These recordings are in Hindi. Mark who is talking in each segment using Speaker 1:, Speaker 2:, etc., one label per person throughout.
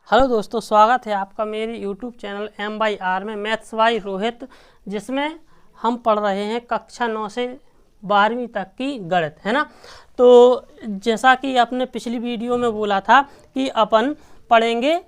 Speaker 1: हेलो दोस्तों, स्वागत है आपका मेरे यूट्यूब चैनल M/R में मैथ्स बाय रोहित, जिसमें हम पढ़ रहे हैं कक्षा 9 से 12वीं तक की गणित, है ना। तो जैसा कि आपने पिछली वीडियो में बोला था कि अपन पढ़ेंगे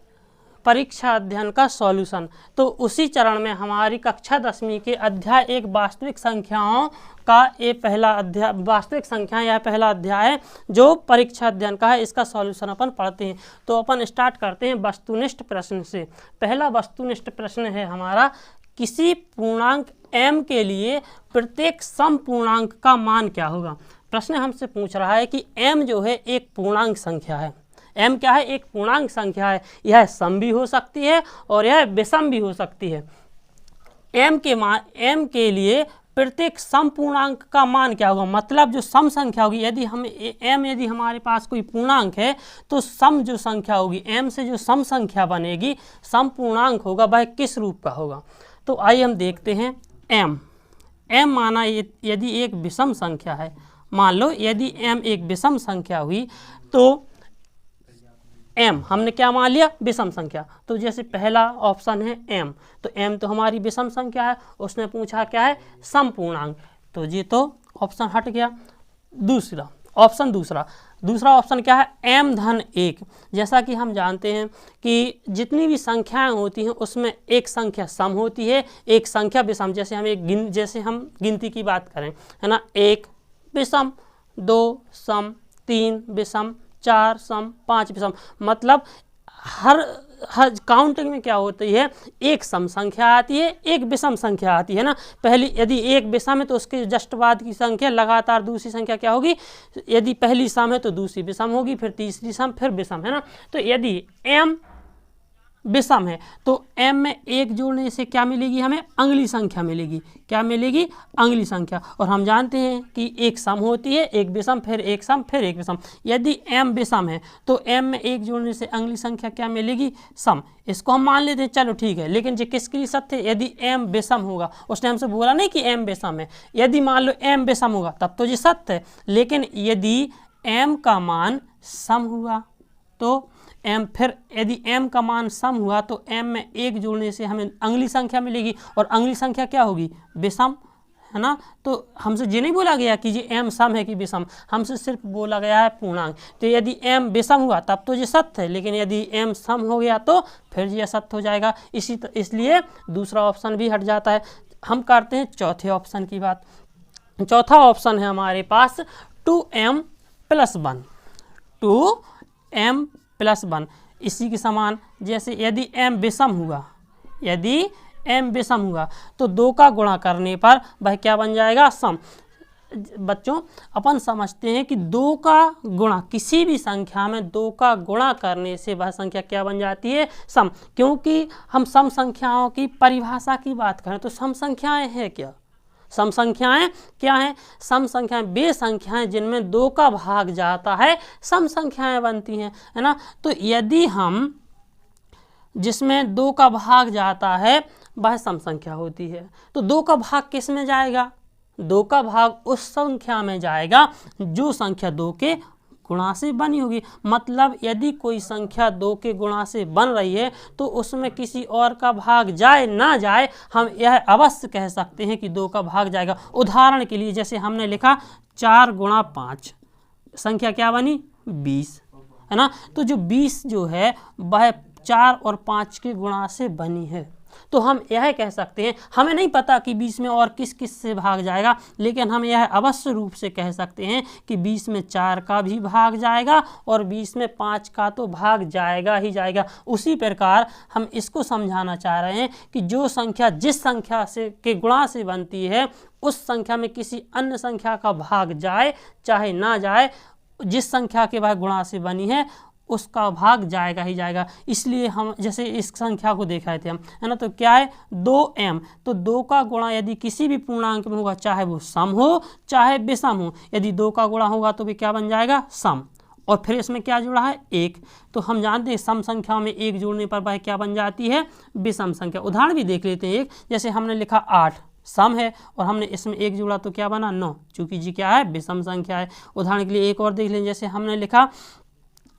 Speaker 1: परीक्षा अध्ययन का सॉल्यूशन, तो उसी चरण में हमारी कक्षा 10वीं के अध्याय एक वास्तविक संख्याओं का ये पहला अध्याय, वास्तविक संख्या यह पहला अध्याय है जो परीक्षा अध्ययन का है। इसका सॉल्यूशन अपन पढ़ते हैं। तो अपन स्टार्ट करते हैं वस्तुनिष्ठ प्रश्न से। पहला वस्तुनिष्ठ प्रश्न है हमारा, किसी पूर्णांक m के लिए प्रत्येक सम पूर्णांक का मान क्या होगा। प्रश्न हमसे पूछ रहा है कि m जो है एक पूर्णांक संख्या है। m क्या है? एक पूर्णांक संख्या है। यह सम भी हो सकती है और यह विषम भी हो सकती है। m के लिए प्रत्येक सम पूर्णांक का मान क्या होगा, मतलब जो सम संख्या होगी, यदि हमारे पास कोई पूर्णांक है तो सम जो संख्या होगी, m से जो सम संख्या बनेगी, सम पूर्णांक होगा, वह किस रूप का होगा। तो आइए हम देखते हैं। m माना यदि एक विषम संख्या है, मान लो यदि m एक विषम संख्या हुई तो m हमने क्या मान लिया? विषम संख्या। तो जैसे पहला ऑप्शन है m, तो m तो हमारी विषम संख्या है, उसने पूछा क्या है? सम पूर्णांक, तो ये तो ऑप्शन हट गया। दूसरा ऑप्शन क्या है? m धन 1। जैसा कि हम जानते हैं कि जितनी भी संख्याएं होती हैं उसमें एक संख्या सम होती है, एक संख्या विषम। जैसे हम गिनती की बात करें, है ना, 1 विषम, 2 सम, 3 विषम, 4 सम, 5 विषम। मतलब हर काउंटिंग में क्या होती है? एक सम संख्या आती है, एक विषम संख्या आती है ना। पहली यदि एक विषम है तो उसके जस्ट बाद की संख्या लगातार दूसरी संख्या क्या होगी? यदि पहली सम है तो दूसरी विषम होगी, फिर तीसरी सम, फिर विषम, है ना। तो यदि m विषम है तो m में 1 जोड़ने से क्या मिलेगी? हमें अगली संख्या मिलेगी। क्या मिलेगी? अगली संख्या। और हम जानते हैं कि एक सम होती है, एक विषम, फिर एक सम, फिर एक विषम। यदि m विषम है तो m में 1 जोड़ने से अगली संख्या क्या मिलेगी? सम। इसको हम मान लेते हैं, चलो ठीक है। लेकिन ये किसके लिए सत्य है? यदि m विषम होगा। उसने हमसे बोला नहीं कि m विषम है। यदि मान लो m विषम होगा तब तो ये सत्य है। लेकिन यदि m का मान सम हुआ तो फिर यदि m का मान सम हुआ तो m में 1 जोड़ने से हमें अगली संख्या मिलेगी, और अगली संख्या क्या होगी? विषम, है ना। तो हमसे ये नहीं बोला गया कि ये m सम है कि विषम, हमसे सिर्फ बोला गया है पूर्णांक। तो यदि m विषम हुआ तब तो ये सत्य है, लेकिन यदि m सम हो गया तो फिर ये असत्य हो जाएगा। इसलिए दूसरा ऑप्शन भी हट जाता है। हम करते हैं चौथे ऑप्शन की बात। चौथा ऑप्शन है हमारे पास 2m + 1। 2m + 1 इसी के समान। जैसे यदि m विषम हुआ तो 2 का गुणा करने पर वह क्या बन जाएगा? सम। बच्चों, अपन समझते हैं कि 2 का गुणा, किसी भी संख्या में 2 का गुणा करने से वह संख्या क्या बन जाती है? सम। क्योंकि हम सम संख्याओं की परिभाषा की बात करें तो सम संख्याएं हैं क्या? सम संख्याएं क्या हैं? सम संख्याएं वे संख्याएं जिनमें 2 का भाग जाता है, सम संख्याएं बनती हैं, है ना। तो यदि हम जिसमें 2 का भाग जाता है वह सम संख्या होती है। तो 2 का भाग किस में जाएगा? 2 का भाग उस संख्या में जाएगा जो संख्या 2 के गुणा से बनी होगी। मतलब यदि कोई संख्या 2 के गुणा से बन रही है तो उसमें किसी और का भाग जाए ना जाए, हम यह अवश्य कह सकते हैं कि 2 का भाग जाएगा। उदाहरण के लिए जैसे हमने लिखा 4 × 5, संख्या क्या बनी? 20, है ना। तो जो 20 जो है वह 4 और 5 के गुणा से बनी है। तो हम यह कह सकते हैं, हमें नहीं पता कि 20 में और किस किस से भाग जाएगा, लेकिन हम यह अवश्य रूप से कह सकते हैं कि 20 में 4 का भी भाग जाएगा और 20 में 5 का तो भाग जाएगा ही जाएगा। उसी प्रकार हम इसको समझाना चाह रहे हैं कि जो संख्या जिस संख्या से के गुणा से बनती है, उस संख्या में किसी अन्य संख्या का भाग जाए चाहे ना जाए, जिस संख्या के वह गुणा से बनी है उसका भाग जाएगा ही जाएगा। इसलिए हम जैसे इस संख्या को देख रहे थे हम, है ना। तो क्या है? 2m। तो 2 का गुणा यदि किसी भी पूर्णांक में होगा, चाहे वो सम हो चाहे विषम हो, यदि 2 का गुणा होगा तो भी क्या बन जाएगा? सम। और फिर इसमें क्या जुड़ा है? 1। तो हम जानते हैं सम संख्या में 1 जोड़ने पर वह क्या बन जाती है? विषम संख्या। उदाहरण भी देख लेते हैं एक। जैसे हमने लिखा 8 सम है और हमने इसमें 1 जोड़ा तो क्या बना? 9, चूँकि जी क्या है? विषम संख्या है। उदाहरण के लिए एक और देख लें। जैसे हमने लिखा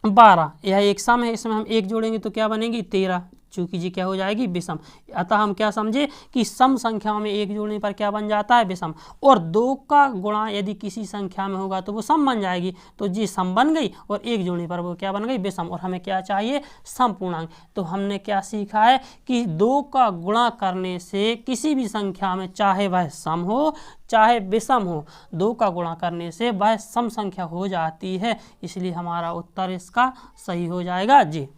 Speaker 1: 12, यह एक सम है, इसमें हम एक जोड़ेंगे तो क्या बनेगी 13, चूंकि जी क्या हो जाएगी विषम। अतः हम क्या समझे कि सम संख्याओं में एक जोड़ने पर क्या बन जाता है विषम, और 2 का गुणा यदि किसी संख्या में होगा तो वो सम बन जाएगी, तो जी सम बन गई और एक जोड़ने पर वो क्या बन गई विषम। और हमें क्या चाहिए सम पूर्णांक। तो हमने क्या सीखा है कि 2 का गुणा करने से किसी भी संख्या में चाहे वह सम हो चाहे विषम हो, 2 का गुणा करने से वह सम संख्या हो जाती है, इसलिए हमारा उत्तर इसका सही हो जाएगा जी।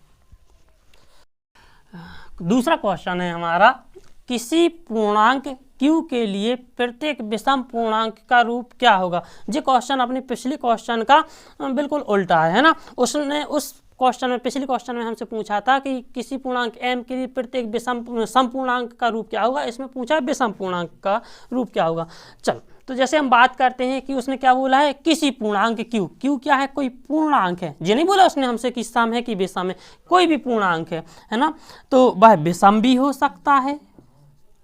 Speaker 1: दूसरा क्वेश्चन है हमारा, किसी पूर्णांक q के लिए प्रत्येक विषम पूर्णांक का रूप क्या होगा। ये क्वेश्चन अपने पिछले क्वेश्चन का बिल्कुल उल्टा है ना। उसने उस क्वेश्चन में पिछले क्वेश्चन में हमसे पूछा था कि किसी पूर्णांक m के लिए प्रत्येक विषम सम पूर्णांक का रूप क्या होगा, इसमें पूछा है विषम पूर्णांक का रूप क्या होगा। चलो तो जैसे हम बात करते हैं कि उसने क्या बोला है किसी पूर्णांक q क्या है, कोई पूर्णांक है। ये नहीं बोला उसने हमसे कि सम है कि विषम है, कोई भी पूर्णांक है ना। तो वह विषम भी हो सकता है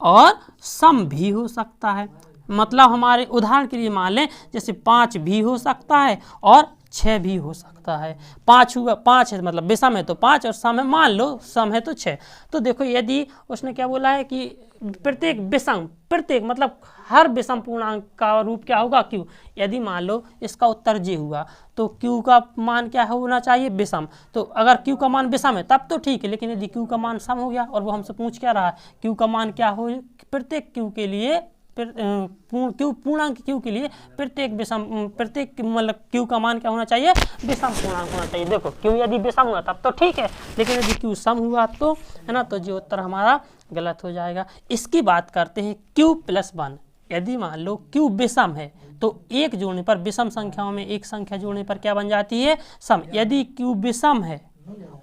Speaker 1: और सम भी हो सकता है। मतलब हमारे उदाहरण के लिए मान लें जैसे 5 भी हो सकता है और 6 भी हो सकता है। 5 हुआ, 5 है मतलब विषम है तो 5 और सम है, मान लो सम है तो 6। तो देखो यदि उसने क्या बोला है कि प्रत्येक विषम, प्रत्येक मतलब हर विषम पूर्णांक का रूप क्या होगा q। यदि मान लो इसका उत्तर j हुआ तो q का मान क्या होना चाहिए विषम। तो अगर q का मान विषम है तब तो ठीक है, लेकिन यदि q का मान सम हो गया और वो हमसे पूछ क्या रहा है q का मान क्या हो, प्रत्येक q के लिए पूर्णांक q के लिए प्रत्येक विषम प्रत्येक मतलब q का मान क्या होना चाहिए विषम पूर्णांक होना चाहिए। देखो q यदि विषम हुआ तब तो ठीक है, लेकिन यदि q सम हुआ तो है ना, तो जो उत्तर हमारा गलत हो जाएगा। इसकी बात करते हैं q+1। यदि मान लो q विषम है तो एक जोड़ने पर विषम संख्याओं में एक संख्या जोड़ने पर क्या बन जाती है सम। यदि q विषम है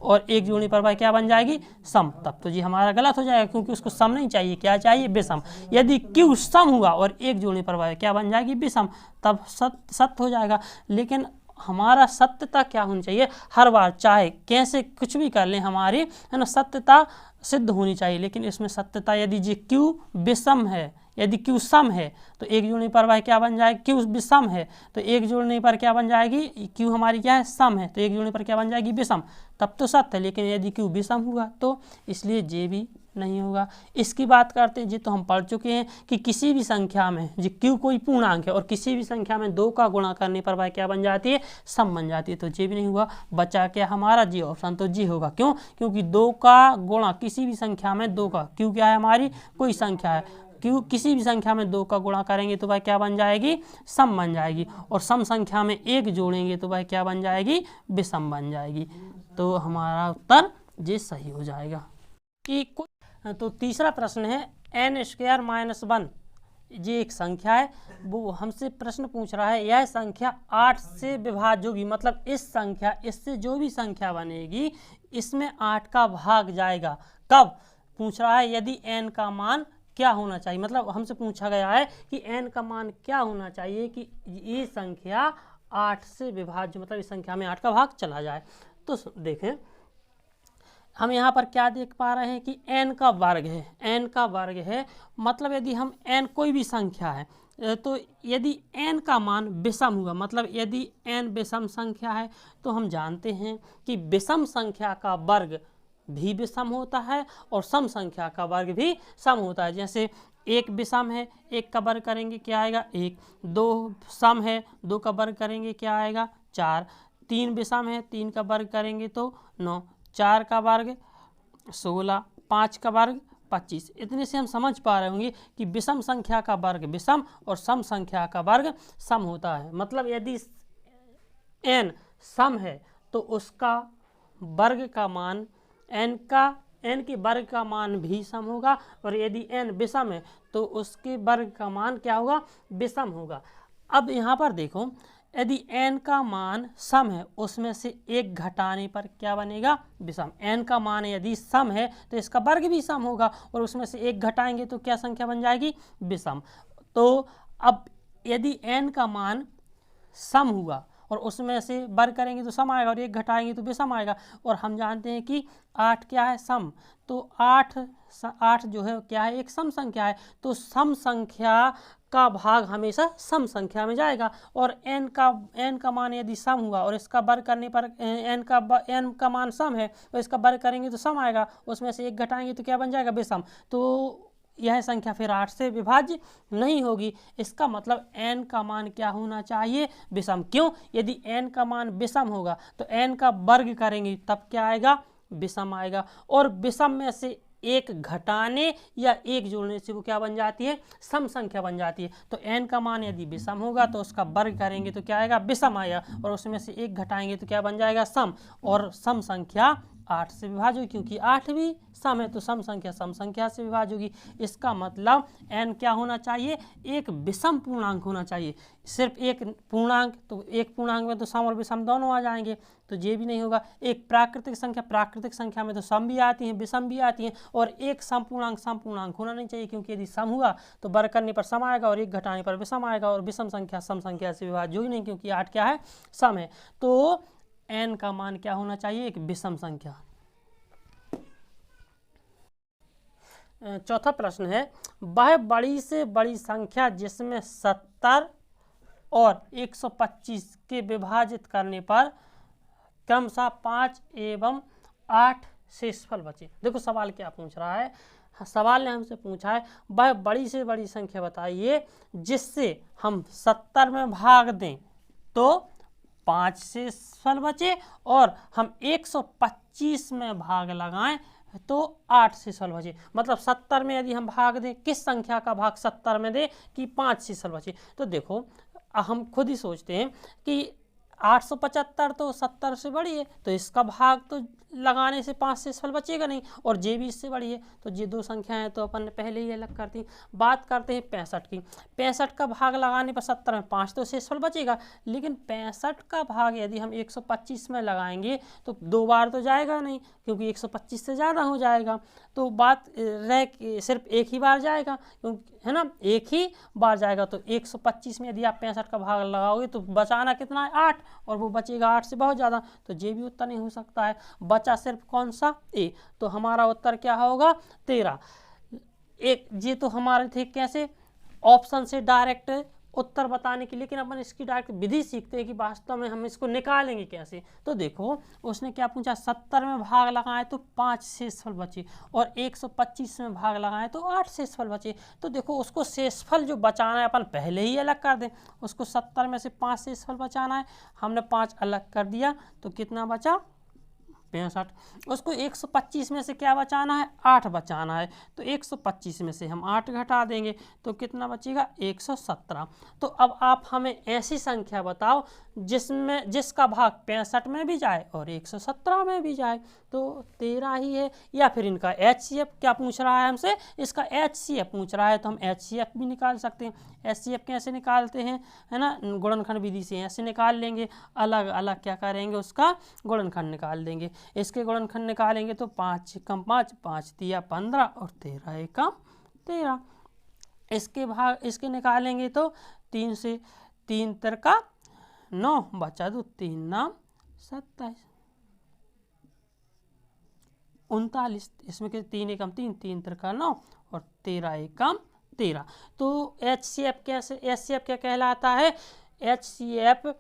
Speaker 1: और एक जोड़ने पर वह क्या बन जाएगी सम, तब तो जी हमारा गलत हो जाएगा क्योंकि उसको सम नहीं चाहिए, क्या चाहिए विषम। यदि q सम हुआ और एक जोड़ने पर वह क्या बन जाएगी विषम, तब सत्य हो जाएगा। लेकिन हमारा सत्यता क्या होनी चाहिए, हर बार चाहे कैसे कुछ भी कर लें हमारी है ना सत्यता सिद्ध होनी चाहिए। लेकिन इसमें सत्यता यदि जी q विषम है, यदि q सम है तो एक जोड़ने पर वह क्या बन जाएगी, q विषम है तो एक जोड़ने पर क्या बन जाएगी, q हमारी क्या है सम है तो एक जोड़ने पर क्या बन जाएगी विषम, तब तो सत्य है। लेकिन यदि q विषम हुआ तो इसलिए j भी नहीं होगा। इसकी बात करते हैं जी, तो हम पढ़ चुके हैं कि किसी भी संख्या में जी q कोई पूर्णांक है और किसी भी संख्या में 2 का गुणा करने पर वह क्या बन जाती है सम बन जाती है, तो j भी नहीं हुआ। बचा क्या हमारा जी ऑप्शन, तो जी होगा। क्यों, क्योंकि 2 का गुणा किसी भी संख्या में 2 का, q क्या है हमारी कोई संख्या है, q किसी भी संख्या में 2 का गुणा करेंगे तो वह क्या बन जाएगी सम बन जाएगी, और सम संख्या में 1 जोड़ेंगे तो वह क्या बन जाएगी विषम बन जाएगी। तो हमारा उत्तर ये सही हो जाएगा। कि तो तीसरा प्रश्न है n² - 1, ये एक संख्या है, वो हमसे प्रश्न पूछ रहा है यह संख्या 8 से विभाज्य होगी। मतलब इस संख्या, इससे जो भी संख्या बनेगी इसमें 8 का भाग जाएगा। कब पूछ रहा है, यदि n का मान क्या होना चाहिए। मतलब हमसे पूछा गया है कि n का मान क्या होना चाहिए कि ये संख्या 8 से विभाज्य, मतलब इस संख्या में 8 का भाग चला जाए। तो देखें हम यहाँ पर क्या देख पा रहे हैं कि n का वर्ग है, n का वर्ग है। मतलब यदि हम n कोई भी संख्या है तो यदि n का मान विषम हुआ, मतलब यदि n विषम संख्या है तो हम जानते हैं कि विषम संख्या का वर्ग भी विषम होता है और सम संख्या का वर्ग भी सम होता है। जैसे 1 विषम है, 1 का वर्ग करेंगे क्या आएगा 1, 2 सम है, 2 का वर्ग करेंगे क्या आएगा 4, 3 विषम है, 3 का वर्ग करेंगे तो 9, 4 का वर्ग 16, 5 का वर्ग 25। इतने से हम समझ पा रहे होंगे कि विषम संख्या का वर्ग विषम और सम संख्या का वर्ग सम होता है। मतलब यदि n सम है तो उसका वर्ग का मान n के वर्ग का मान भी सम होगा, और यदि n विषम है तो उसके वर्ग का मान क्या होगा विषम होगा। अब यहाँ पर देखो, यदि n का मान सम है उसमें से 1 घटाने पर क्या बनेगा विषम। n का मान यदि सम है तो इसका वर्ग भी सम होगा, और उसमें से 1 घटाएंगे तो क्या संख्या बन जाएगी विषम। तो अब यदि n का मान सम हुआ और उसमें से वर्ग करेंगे तो सम आएगा और 1 घटाएंगे तो विषम आएगा, और हम जानते हैं कि 8 क्या है सम, तो 8 जो है क्या है एक सम संख्या है। तो सम संख्या का भाग हमेशा सम संख्या में जाएगा, और n का मान यदि सम हुआ और इसका वर्ग करने पर n का मान सम है तो इसका वर्ग करेंगे तो सम आएगा, उसमें से एक घटाएंगे तो क्या बन जाएगा, विषम। तो यह संख्या फिर 8 से विभाज्य नहीं होगी। इसका मतलब n का मान क्या होना चाहिए, विषम। क्यों? यदि n का मान विषम होगा तो n का वर्ग करेंगे तब क्या आएगा, विषम आएगा। और विषम में से एक घटाने या एक जोड़ने से वो क्या बन जाती है, सम संख्या बन जाती है। तो n का मान यदि विषम होगा तो उसका वर्ग करेंगे तो क्या आएगा, विषम आएगा, और उसमें से एक घटाएंगे तो क्या बन जाएगा, सम। और सम संख्या 8 से विभाज्य होगी, क्योंकि 8 भी सम है तो सम संख्या से विभाज्य होगी। इसका मतलब n क्या होना चाहिए, एक विषम पूर्णांक होना चाहिए। सिर्फ एक पूर्णांक, तो एक पूर्णांक में तो सम और विषम दोनों आ जाएंगे, तो ये भी नहीं होगा। एक प्राकृतिक संख्या में तो सम भी आती हैं विषम भी आती हैं, और एक सम पूर्णांक होना नहीं चाहिए, क्योंकि यदि सम हुआ तो वर्ग करने पर सम आएगा और एक घटाने पर विषम आएगा, और विषम संख्या सम संख्या से विभाज्य होगी नहीं, क्योंकि 8 क्या है, सम है। तो n का मान क्या होना चाहिए, एक विषम संख्या। चौथा प्रश्न है, वह बड़ी से बड़ी संख्या जिसमें 70 और 125 के विभाजित करने पर क्रमशः 5 एवं 8 शेषफल बचे। देखो सवाल क्या पूछ रहा है, सवाल ने हमसे पूछा है वह बड़ी से बड़ी संख्या बताइए जिससे हम 70 में भाग दें तो 5 शेषफल बचे, और हम 125 में भाग लगाएं तो 8 शेषफल बचे। मतलब 70 में यदि हम भाग दें, किस संख्या का भाग 70 में दें कि 5 शेषफल बचे। तो देखो हम खुद ही सोचते हैं कि 875 तो 70 से बड़ी है, तो इसका भाग तो लगाने से 5 शेषफल बचेगा नहीं, और जे भी इससे बड़ी है, तो ये दो संख्याएं तो अपन ने पहले ही अलग कर दी। बात करते हैं 65 की। 65 का भाग लगाने पर 70 में 5 तो शेषफल बचेगा, लेकिन 65 का भाग यदि हम 125 में लगाएंगे तो 2 बार तो जाएगा नहीं, क्योंकि 125 से ज़्यादा हो जाएगा। तो बात रह सिर्फ एक ही बार जाएगा, क्योंकि है ना, एक ही बार जाएगा। तो 125 में यदि आप 65 का भाग लगाओगे तो बचाना कितना है, 8, और वो बचेगा 8 से बहुत ज़्यादा, तो ये भी उत्तर नहीं हो सकता है। बचा सिर्फ कौन सा, ए। तो हमारा उत्तर क्या होगा, 13। एक ये तो हमारे थे कैसे, ऑप्शन से डायरेक्ट उत्तर बताने की, लेकिन अपन इसकी डायरेक्ट विधि सीखते हैं कि वास्तव में हम इसको निकालेंगे कैसे। तो देखो उसने क्या पूछा, 70 में भाग लगाए तो 5 शेषफल बचे, और 125 में भाग लगाए तो 8 शेषफल बचे। तो देखो उसको शेषफल जो बचाना है अपन पहले ही अलग कर दें। उसको 70 में से 5 शेषफल बचाना है, हमने 5 अलग कर दिया तो कितना बचा, 65। उसको 125 में से क्या बचाना है, 8 बचाना है, तो 125 में से हम 8 घटा देंगे तो कितना बचेगा, 117। तो अब आप हमें ऐसी संख्या बताओ जिसका भाग 65 में भी जाए और 117 में भी जाए, तो 13 ही है। या फिर इनका HCF क्या पूछ रहा है हमसे, इसका HCF पूछ रहा है, तो हम HCF भी निकाल सकते हैं। HCF कैसे निकालते हैं, है ना, गुणनखंड विधि से ऐसे निकाल लेंगे, अलग अलग क्या करेंगे, उसका गुणनखंड निकाल देंगे। इसके गुणनखंड निकालेंगे तो 5 कम 5, 5 दिया 15 और 13 एकम 13। इसके भाग इसके निकालेंगे तो 3 से 3 तिरका 9 बचा 2, 3 नाम 27, 39। इसमें के 3 एकम 3, 3 तिरका 9 और 13 एकम 13। तो HCF क्या कहलाता है, HCF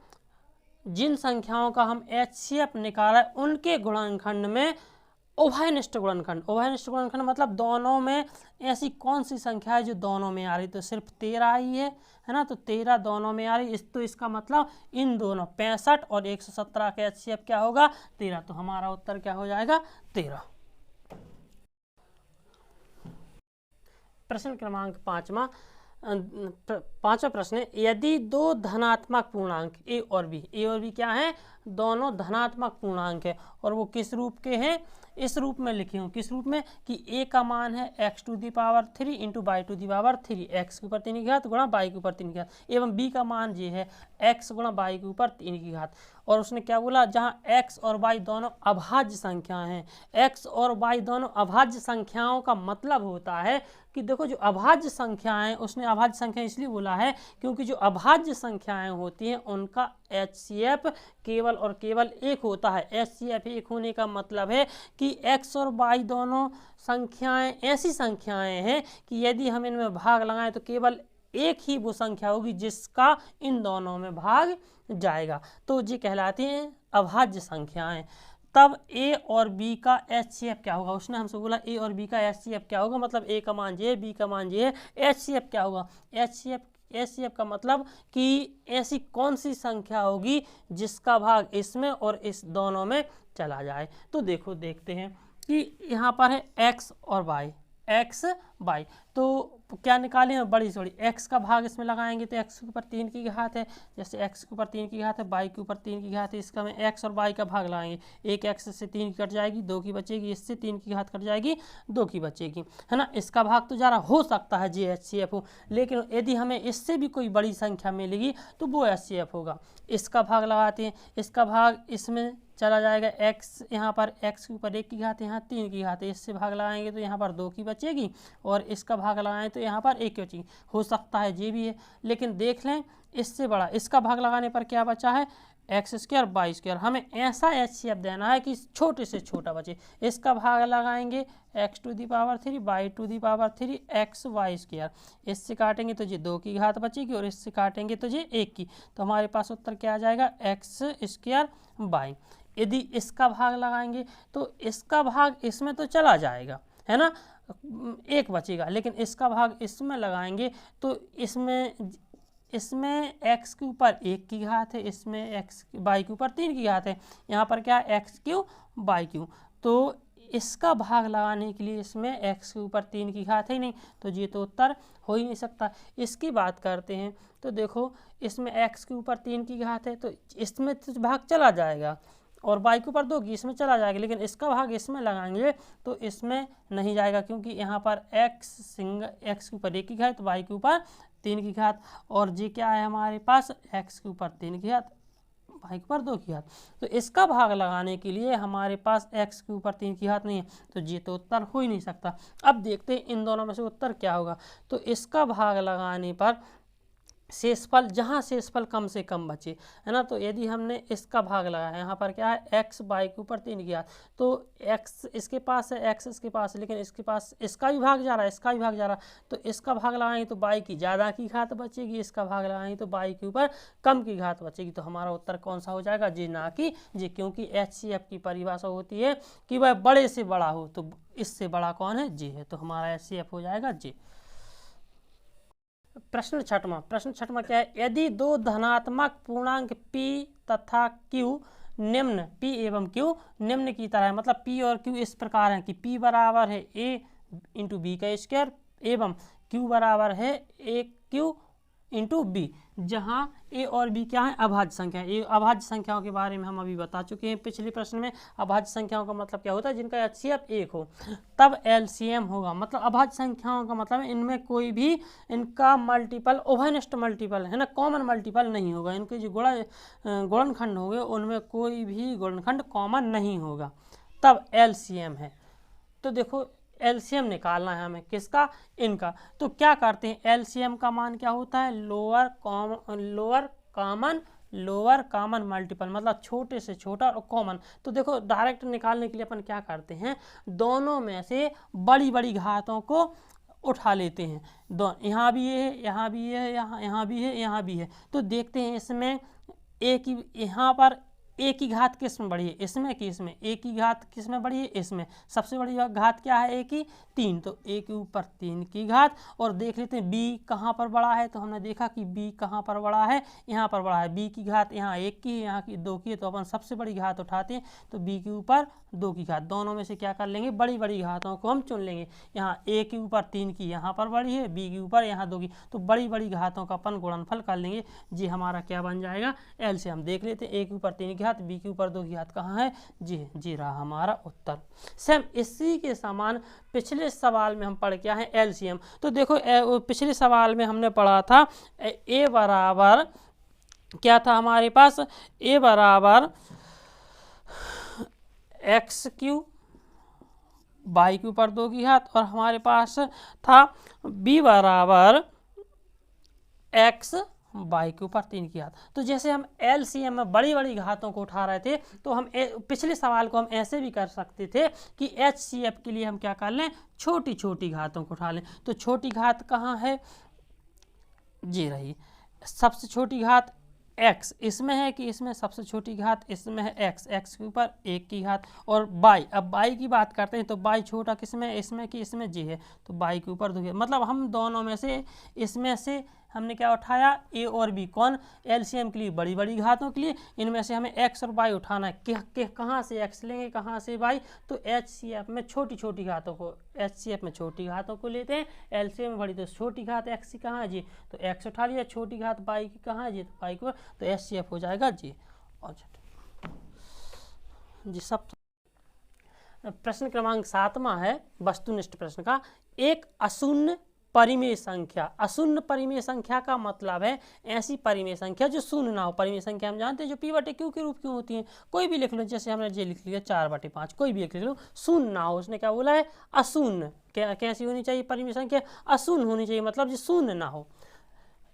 Speaker 1: जिन संख्याओं का हम HCF निकाला है उनके गुणनखंड में उभयनिष्ठ गुणनखंड मतलब दोनों में ऐसी कौन सी संख्या है जो दोनों में आ रही, तो सिर्फ 13 ही है ना, तो 13 दोनों में आ रही। तो इसका मतलब इन दोनों 65 और 117 का HCF क्या होगा, 13। तो हमारा उत्तर क्या हो जाएगा, 13। प्रश्न क्रमांक 5वां प्रश्न है, यदि दो धनात्मक पूर्णांक ए और बी क्या है, दोनों धनात्मक पूर्णांक है, और वो किस रूप के हैं, इस रूप में लिखे हूँ। किस रूप में कि a का मान है x⁻³ इंटू y⁻3, x के ऊपर 3 की घात गुणा y के ऊपर 3 की घात, एवं b का मान ये है x गुणा y के ऊपर 3 की घात। और उसने क्या बोला, जहाँ x और y दोनों अभाज्य संख्याएं हैं, x और y दोनों अभाज्य संख्याओं का मतलब होता है कि देखो जो अभाज्य संख्याएं, उसने अभाज्य संख्या इसलिए बोला है क्योंकि जो अभाज्य संख्याएं होती हैं उनका HCF केवल और केवल 1 होता है। HCF 1 होने का मतलब है कि x और y दोनों संख्याएं ऐसी संख्याएं हैं कि यदि हम इनमें भाग लगाएं तो केवल एक ही वो संख्या होगी जिसका इन दोनों में भाग जाएगा, तो ये कहलाती हैं अभाज्य संख्याएं। तब ए और बी का HCF क्या होगा, उसने हमसे बोला ए और बी का HCF क्या होगा, मतलब ए का मान जे, बी का मान जे है, HCF क्या होगा, HCF का मतलब कि ऐसी कौन सी संख्या होगी जिसका भाग इसमें और इस दोनों में चला जाए। तो देखो देखते हैं कि यहाँ पर है x और y, x y, तो क्या निकालें हैं, बड़ी से बड़ी x का भाग इसमें लगाएंगे तो x के ऊपर 3 की घात है, जैसे x के ऊपर 3 की घात है, y के ऊपर 3 की घात है, इसका में x और y का भाग लगाएंगे, एक x से 3 की कट जाएगी 2 की बचेगी, इससे 3 की घात कट जाएगी 2 की बचेगी, है ना। इसका भाग तो ज़रा हो सकता है जे HCF हो, लेकिन यदि हमें इससे भी कोई बड़ी संख्या मिलेगी तो वो HCF होगा। इसका भाग लगाते हैं, इसका भाग इसमें चला जाएगा, x यहाँ पर x के ऊपर 1 की घात है, यहाँ 3 की घात है, इससे भाग लगाएंगे तो यहाँ पर 2 की बचेगी और इसका भाग लगाएं तो यहाँ पर 1 की बचेगी। हो सकता है ये भी है, लेकिन देख लें इससे बड़ा, इसका भाग लगाने पर क्या बचा है, x स्क्वायर वाई स्क्वायर। हमें ऐसा HCF देना है कि छोटे से छोटा बचे। इसका भाग लगाएंगे x to the power 3 y to the power 3 x y square, इससे काटेंगे तो ये 2 की घात बचेगी और इससे काटेंगे तो ये 1 की, तो हमारे पास उत्तर क्या आ जाएगा, x स्क्वायर वाई। यदि इसका भाग लगाएंगे तो इसका भाग इसमें तो चला जाएगा, है ना, 1 बचेगा, लेकिन इसका भाग इसमें लगाएंगे तो इसमें x के ऊपर 1 की घात है, इसमें x y के ऊपर 3 की घात है, यहाँ पर क्या है x क्यू y क्यू, तो इसका भाग लगाने के लिए इसमें x के ऊपर 3 की घात है ही नहीं, तो ये तो उत्तर हो ही नहीं सकता। इसकी बात करते हैं तो देखो इसमें x के ऊपर 3 की घात है तो इसमें तो भाग चला जाएगा और y के ऊपर 2 की इसमें चला जाएगा, लेकिन इसका भाग इसमें लगाएंगे तो इसमें नहीं जाएगा, क्योंकि यहाँ पर x के ऊपर 1 की घात, y के ऊपर 3 की घात, और जी क्या है हमारे पास x के ऊपर 3 की घात, y के ऊपर 2 की घात, तो इसका भाग लगाने के लिए हमारे पास x के ऊपर 3 की घात नहीं है, तो ये तो उत्तर हो ही नहीं सकता। अब देखते हैं इन दोनों में से उत्तर क्या होगा, तो इसका भाग लगाने पर शेषफल, जहाँ शेषफल कम से कम बचे, है ना, तो यदि हमने इसका भाग लगाया, यहाँ पर क्या है x y के ऊपर 3 किया, तो x इसके पास है, x इसके पास है, लेकिन इसके पास इसका भी भाग जा रहा है, इसका भी भाग जा रहा है, तो इसका भाग लगाएंगे तो y की ज़्यादा की घात बचेगी, इसका भाग लगाएंगे तो y के ऊपर कम की घात बचेगी, तो हमारा उत्तर कौन सा हो जाएगा, जी, ना कि जी, क्योंकि HCF की परिभाषा होती है कि वह बड़े से बड़ा हो, तो इससे बड़ा कौन है, जी है, तो हमारा HCF हो जाएगा जी। प्रश्न छठवां क्या है, यदि दो धनात्मक पूर्णांक p तथा q निम्न p एवं q निम्न की तरह है, मतलब p और q इस प्रकार है कि p बराबर है a इंटू बी का स्क्वायर एवं q बराबर है a q इंटू बी, जहाँ a और b क्या है, अभाज्य संख्या। ये अभाज्य संख्याओं के बारे में हम अभी बता चुके हैं पिछले प्रश्न में। अभाज्य संख्याओं का मतलब क्या होता है, जिनका HCF 1 हो तब LCM होगा, मतलब अभाज्य संख्याओं का मतलब इनमें कोई भी इनका मल्टीपल ओवरनेस्ट मल्टीपल, है ना, कॉमन मल्टीपल नहीं होगा, इनके जो गुणनखंड होंगे उनमें कोई भी गुणनखंड कॉमन नहीं होगा, तब LCM है। तो देखो LCM निकालना है हमें, किसका, इनका, तो क्या करते हैं, LCM का मान क्या होता है, लोअर कॉमन मल्टीपल, मतलब छोटे से छोटा और कॉमन। तो देखो डायरेक्ट निकालने के लिए अपन क्या करते हैं, दोनों में से बड़ी बड़ी घातों को उठा लेते हैं, यहाँ भी ये है, यहाँ भी ये है, यहाँ भी है, यहाँ भी है, तो देखते हैं इसमें एक ही, यहाँ पर एक की घात किस में बड़ी है, इसमें कि इसमें, एक की घात किस में बड़ी है, इसमें, सबसे बड़ी घात क्या है, एक की 3, तो एक के ऊपर 3 की घात, और देख लेते हैं b कहाँ पर बड़ा है, तो हमने देखा कि b कहाँ पर बड़ा है, यहाँ पर बड़ा है, b की घात यहाँ 1 की है, यहाँ की 2 की है, तो अपन सबसे बड़ी घात उठाते हैं, तो b के ऊपर 2 की घात, दोनों में से क्या कर लेंगे, बड़ी बड़ी घातों को हम चुन लेंगे, यहाँ a के ऊपर 3 की यहाँ पर बड़ी है, b के ऊपर यहाँ 2 की, तो बड़ी बड़ी घातों का अपन गुणनफल कर लेंगे, जी हमारा क्या बन जाएगा, LCM। देख लेते हैं, a के ऊपर 3 की घात, b के ऊपर 2 की घात कहाँ है, जी रहा हमारा उत्तर। सेम इसी के समान पिछले सवाल में हम पढ़ क्या है, LCM। तो देखो पिछले सवाल में हमने पढ़ा था a बराबर क्या था हमारे पास, a बराबर x क्यू y के ऊपर 2 की घात, और हमारे पास था b बराबर x y के ऊपर 3 की घात। तो जैसे हम LCM में बड़ी बड़ी घातों को उठा रहे थे, तो हम पिछले सवाल को हम ऐसे भी कर सकते थे कि HCF के लिए हम क्या कर लें, छोटी छोटी घातों को उठा लें। तो छोटी घात कहाँ है, जी रही। सबसे छोटी घात x इसमें है कि इसमें सबसे छोटी घात इसमें है x, x के ऊपर 1 की घात, और y, अब y की बात करते हैं तो y छोटा किसमें है, इसमें कि इसमें जी है, तो y के ऊपर 2, मतलब हम दोनों में से इसमें से हमने क्या उठाया, a और b। कौन, एलसीएम के लिए, बड़ी बड़ी घातों के लिए इनमें से हमें x और y उठाना है। कहाँ से x लेंगे, कहाँ से y, तो HCF में छोटी छोटी घातों को, HCF में छोटी घातों को लेते हैं, एलसीएम में बड़ी, तो छोटी घात x की कहाँ है जी, तो x उठा लिया, छोटी घात y की कहाँ है जी, तो y को, तो HCF हो जाएगा जी। और जी सब। प्रश्न क्रमांक 7वां है वस्तुनिष्ठ प्रश्न का, एक अशून्य परिमेय संख्या। अशून्य परिमेय संख्या का मतलब है ऐसी परिमेय संख्या जो शून्य ना हो। परिमेय संख्या हम जानते हैं जो p/q के रूप की होती है, कोई भी लिख लो, जैसे हमने ये लिख लिया 4/5, कोई भी लिख लो, शून्य ना हो। उसने क्या बोला है, अशून्य। कैसी होनी चाहिए परिमेय संख्या, अशून्य होनी चाहिए, मतलब जो शून्य ना हो।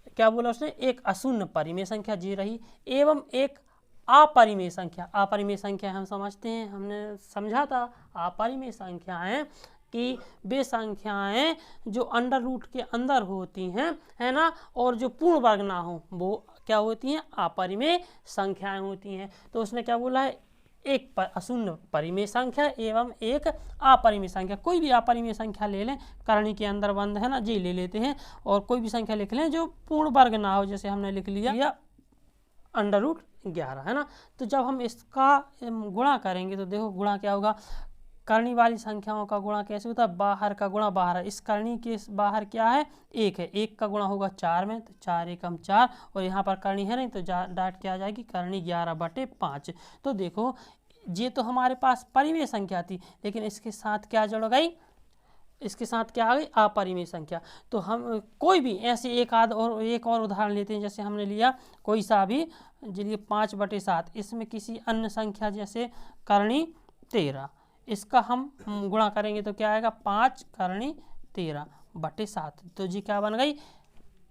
Speaker 1: क्या बोला उसने, एक अशून्य परिमेय संख्या जी रही, एवं एक अपरिमेय संख्या। अपरिमेय संख्या हम समझते हैं, हमने समझा था अपरिमेय संख्याएं कि वे संख्याएं जो अंडर रूट के अंदर होती हैं, है ना, और जो पूर्ण वर्ग ना हो, वो क्या होती हैं, अपरिमेय संख्याएं होती हैं। तो उसने क्या बोला है, एक अशून्य परिमेय संख्या एवं एक अपरिमेय संख्या। कोई भी अपरिमेय संख्या ले लें, करणी के अंदर बंद है ना जी, ले लेते हैं, और कोई भी संख्या लिख लें जो पूर्ण वर्ग ना हो, जैसे हमने लिख लिया √11, है ना। तो जब हम इसका गुणा करेंगे तो देखो गुणा क्या होगा, करणी वाली संख्याओं का गुणा कैसे होता है, बाहर का गुणा बाहर है, इस करणी के बाहर क्या है, 1 है, 1 का गुणा होगा 4 में, तो 4 × 4, और यहाँ पर करणी है नहीं तो डाट क्या आ जाएगी, करणी 11/5। तो देखो ये तो हमारे पास परिमेय संख्या थी, लेकिन इसके साथ क्या जुड़ गई, इसके साथ क्या आ गई, अपरिमेय संख्या। तो हम कोई भी ऐसे एक और उदाहरण लेते हैं, जैसे हमने लिया कोई सा भी, चलिए 5/7, इसमें किसी अन्य संख्या जैसे करणी 13, इसका हम गुणा करेंगे तो क्या आएगा, 5 करणी 13/7, तो जी क्या बन गई,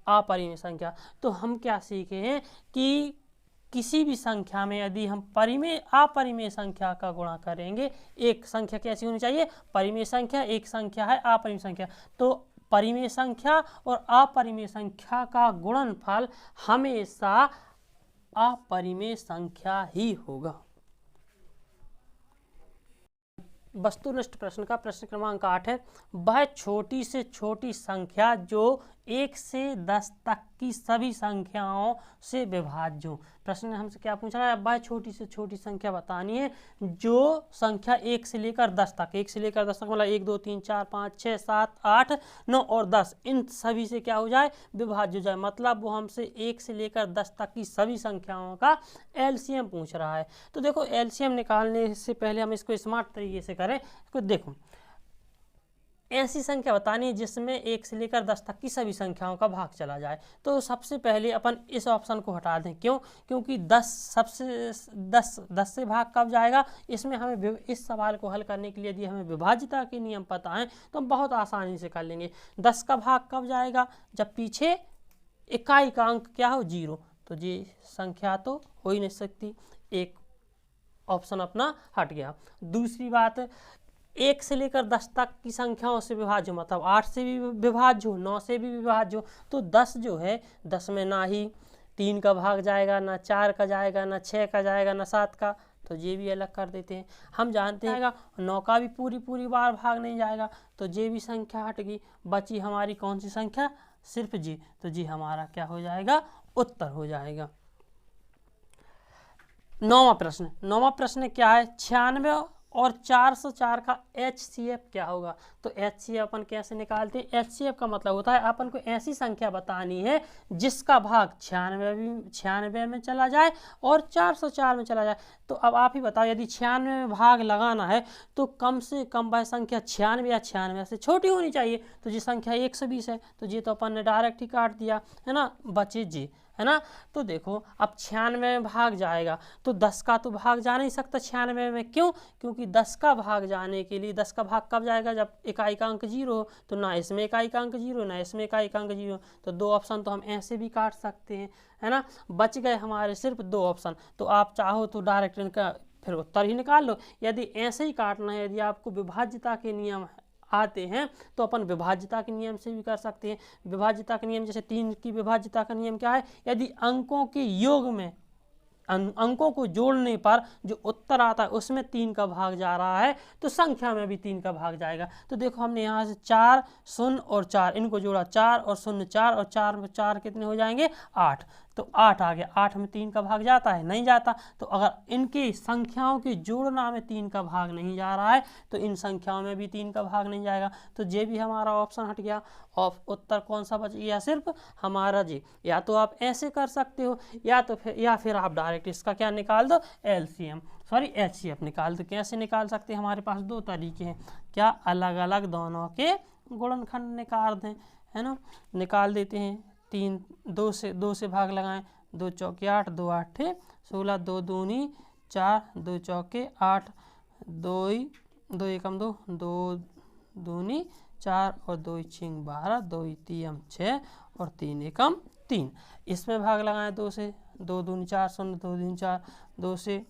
Speaker 1: अपरिमेय संख्या। तो हम क्या सीखे हैं कि किसी भी संख्या में यदि हम अपरिमेय संख्या का गुणा करेंगे, एक संख्या कैसी होनी चाहिए, परिमेय संख्या, एक संख्या है अपरिमेय संख्या, तो परिमेय संख्या और अपरिमेय संख्या का गुणनफल हमेशा अपरिमेय संख्या ही होगा। वस्तुनिष्ठ प्रश्न का प्रश्न क्रमांक 8 है, वह छोटी से छोटी संख्या जो 1 से 10 तक की सभी संख्याओं से विभाज्य हो। प्रश्न ने हमसे क्या पूछा है, वह छोटी से छोटी संख्या बतानी है जो संख्या 1 से लेकर 10 तक, 1 से लेकर 10 तक मतलब 1 2 3 4 5 6 7 8 9 और 10, इन सभी से क्या हो जाए, विभाज्य हो जाए। मतलब वो हमसे 1 से लेकर 10 तक की सभी संख्याओं का एलसीएम पूछ रहा है। तो देखो एलसीएम निकालने से पहले हम इसको स्मार्ट तरीके से करें। इसको देखो, ऐसी संख्या बतानी है जिसमें 1 से लेकर 10 तक की सभी संख्याओं का भाग चला जाए। तो सबसे पहले अपन इस ऑप्शन को हटा दें, क्यों, क्योंकि 10 से भाग कब जाएगा। इसमें हमें इस सवाल को हल करने के लिए यदि हमें विभाज्यता के नियम पता है तो हम बहुत आसानी से कर लेंगे। 10 का भाग कब जाएगा, जब पीछे इकाई का अंक क्या हो, 0, तो ये संख्या तो हो ही नहीं सकती, एक ऑप्शन अपना हट गया। दूसरी बात, 1 से लेकर 10 तक की संख्याओं से विभाज्य, मतलब 8 से भी विभाज्य हो, 9 से भी विभाज्य हो, तो 10 जो है, 10 में ना ही 3 का भाग जाएगा, ना 4 का जाएगा, ना 6 का जाएगा, ना 7 का, तो ये भी अलग कर देते हैं। हम जानते हैं 9 का भी पूरी बार भाग नहीं जाएगा, तो ये भी संख्या हट गई। बची हमारी कौन सी संख्या, सिर्फ जी, तो जी हमारा क्या हो जाएगा, उत्तर हो जाएगा। 9वां प्रश्न क्या है, 96 और 404 का HCF क्या होगा। तो HCF अपन कैसे निकालते हैं, HCF का मतलब होता है अपन को ऐसी संख्या बतानी है जिसका भाग 96 में चला जाए और 404 में चला जाए। तो अब आप ही बताओ, यदि 96 में भाग लगाना है तो कम से कम वह संख्या 96 या 96 से छोटी होनी चाहिए। तो जी संख्या 120 है, तो जी तो अपन ने डायरेक्ट ही काट दिया, है ना, बचे जी, है ना। तो देखो अब 96 में भाग जाएगा तो 10 का तो भाग जा नहीं सकता 96 में, क्यों, क्योंकि 10 का भाग जाने के लिए 10 का भाग कब जाएगा, जब इकाई का अंक 0 हो। तो ना इसमें इकाई का अंक 0, ना इसमें इकाई का अंक 0, तो 2 ऑप्शन तो हम ऐसे भी काट सकते हैं, है ना। बच गए हमारे सिर्फ 2 ऑप्शन। तो आप चाहो तो डायरेक्ट इनका फिर उत्तर ही निकाल लो। यदि ऐसे ही काटना है, यदि आपको विभाज्यता के नियम आते हैं तो अपन विभाज्यता के नियम से भी कर सकते हैं। विभाज्यता का नियम जैसे 3 की विभाज्यता का नियम क्या है, यदि अंकों के योग में अंकों को जोड़ने पर जो उत्तर आता है उसमें 3 का भाग जा रहा है तो संख्या में भी 3 का भाग जाएगा। तो देखो हमने यहाँ से 4 0 और 4 इनको जोड़ा, 4 और 0 4 और 4 में 4 कितने हो जाएंगे 8, तो 8 आ गया। 8 में 3 का भाग जाता है, नहीं जाता। तो अगर इनकी संख्याओं के जोड़ना में 3 का भाग नहीं जा रहा है तो इन संख्याओं में भी 3 का भाग नहीं जाएगा। तो ये भी हमारा ऑप्शन हट गया। और उत्तर कौन सा बच गया, सिर्फ हमारा जी। या तो आप ऐसे कर सकते हो या फिर आप डायरेक्ट इसका क्या निकाल दो, एलसीएम सॉरी एचसीएफ निकाल दो। कैसे निकाल सकते हैं, हमारे पास 2 तरीके हैं, क्या अलग अलग दोनों के गुणनखंड निकाल दें, है ना। निकाल देते हैं। 3 2 से भाग लगाएं, 2 चौके 8, 2 8 16, 2 दूनी 4, 2 चौके 8, 2 एकम 2, 2 दूनी 4 और 2 6 12, 2 3 6 और 3 एकम 3। इसमें भाग लगाएं 2 से, 2 दूनी 4 0, 2 दूनी 4, 2 से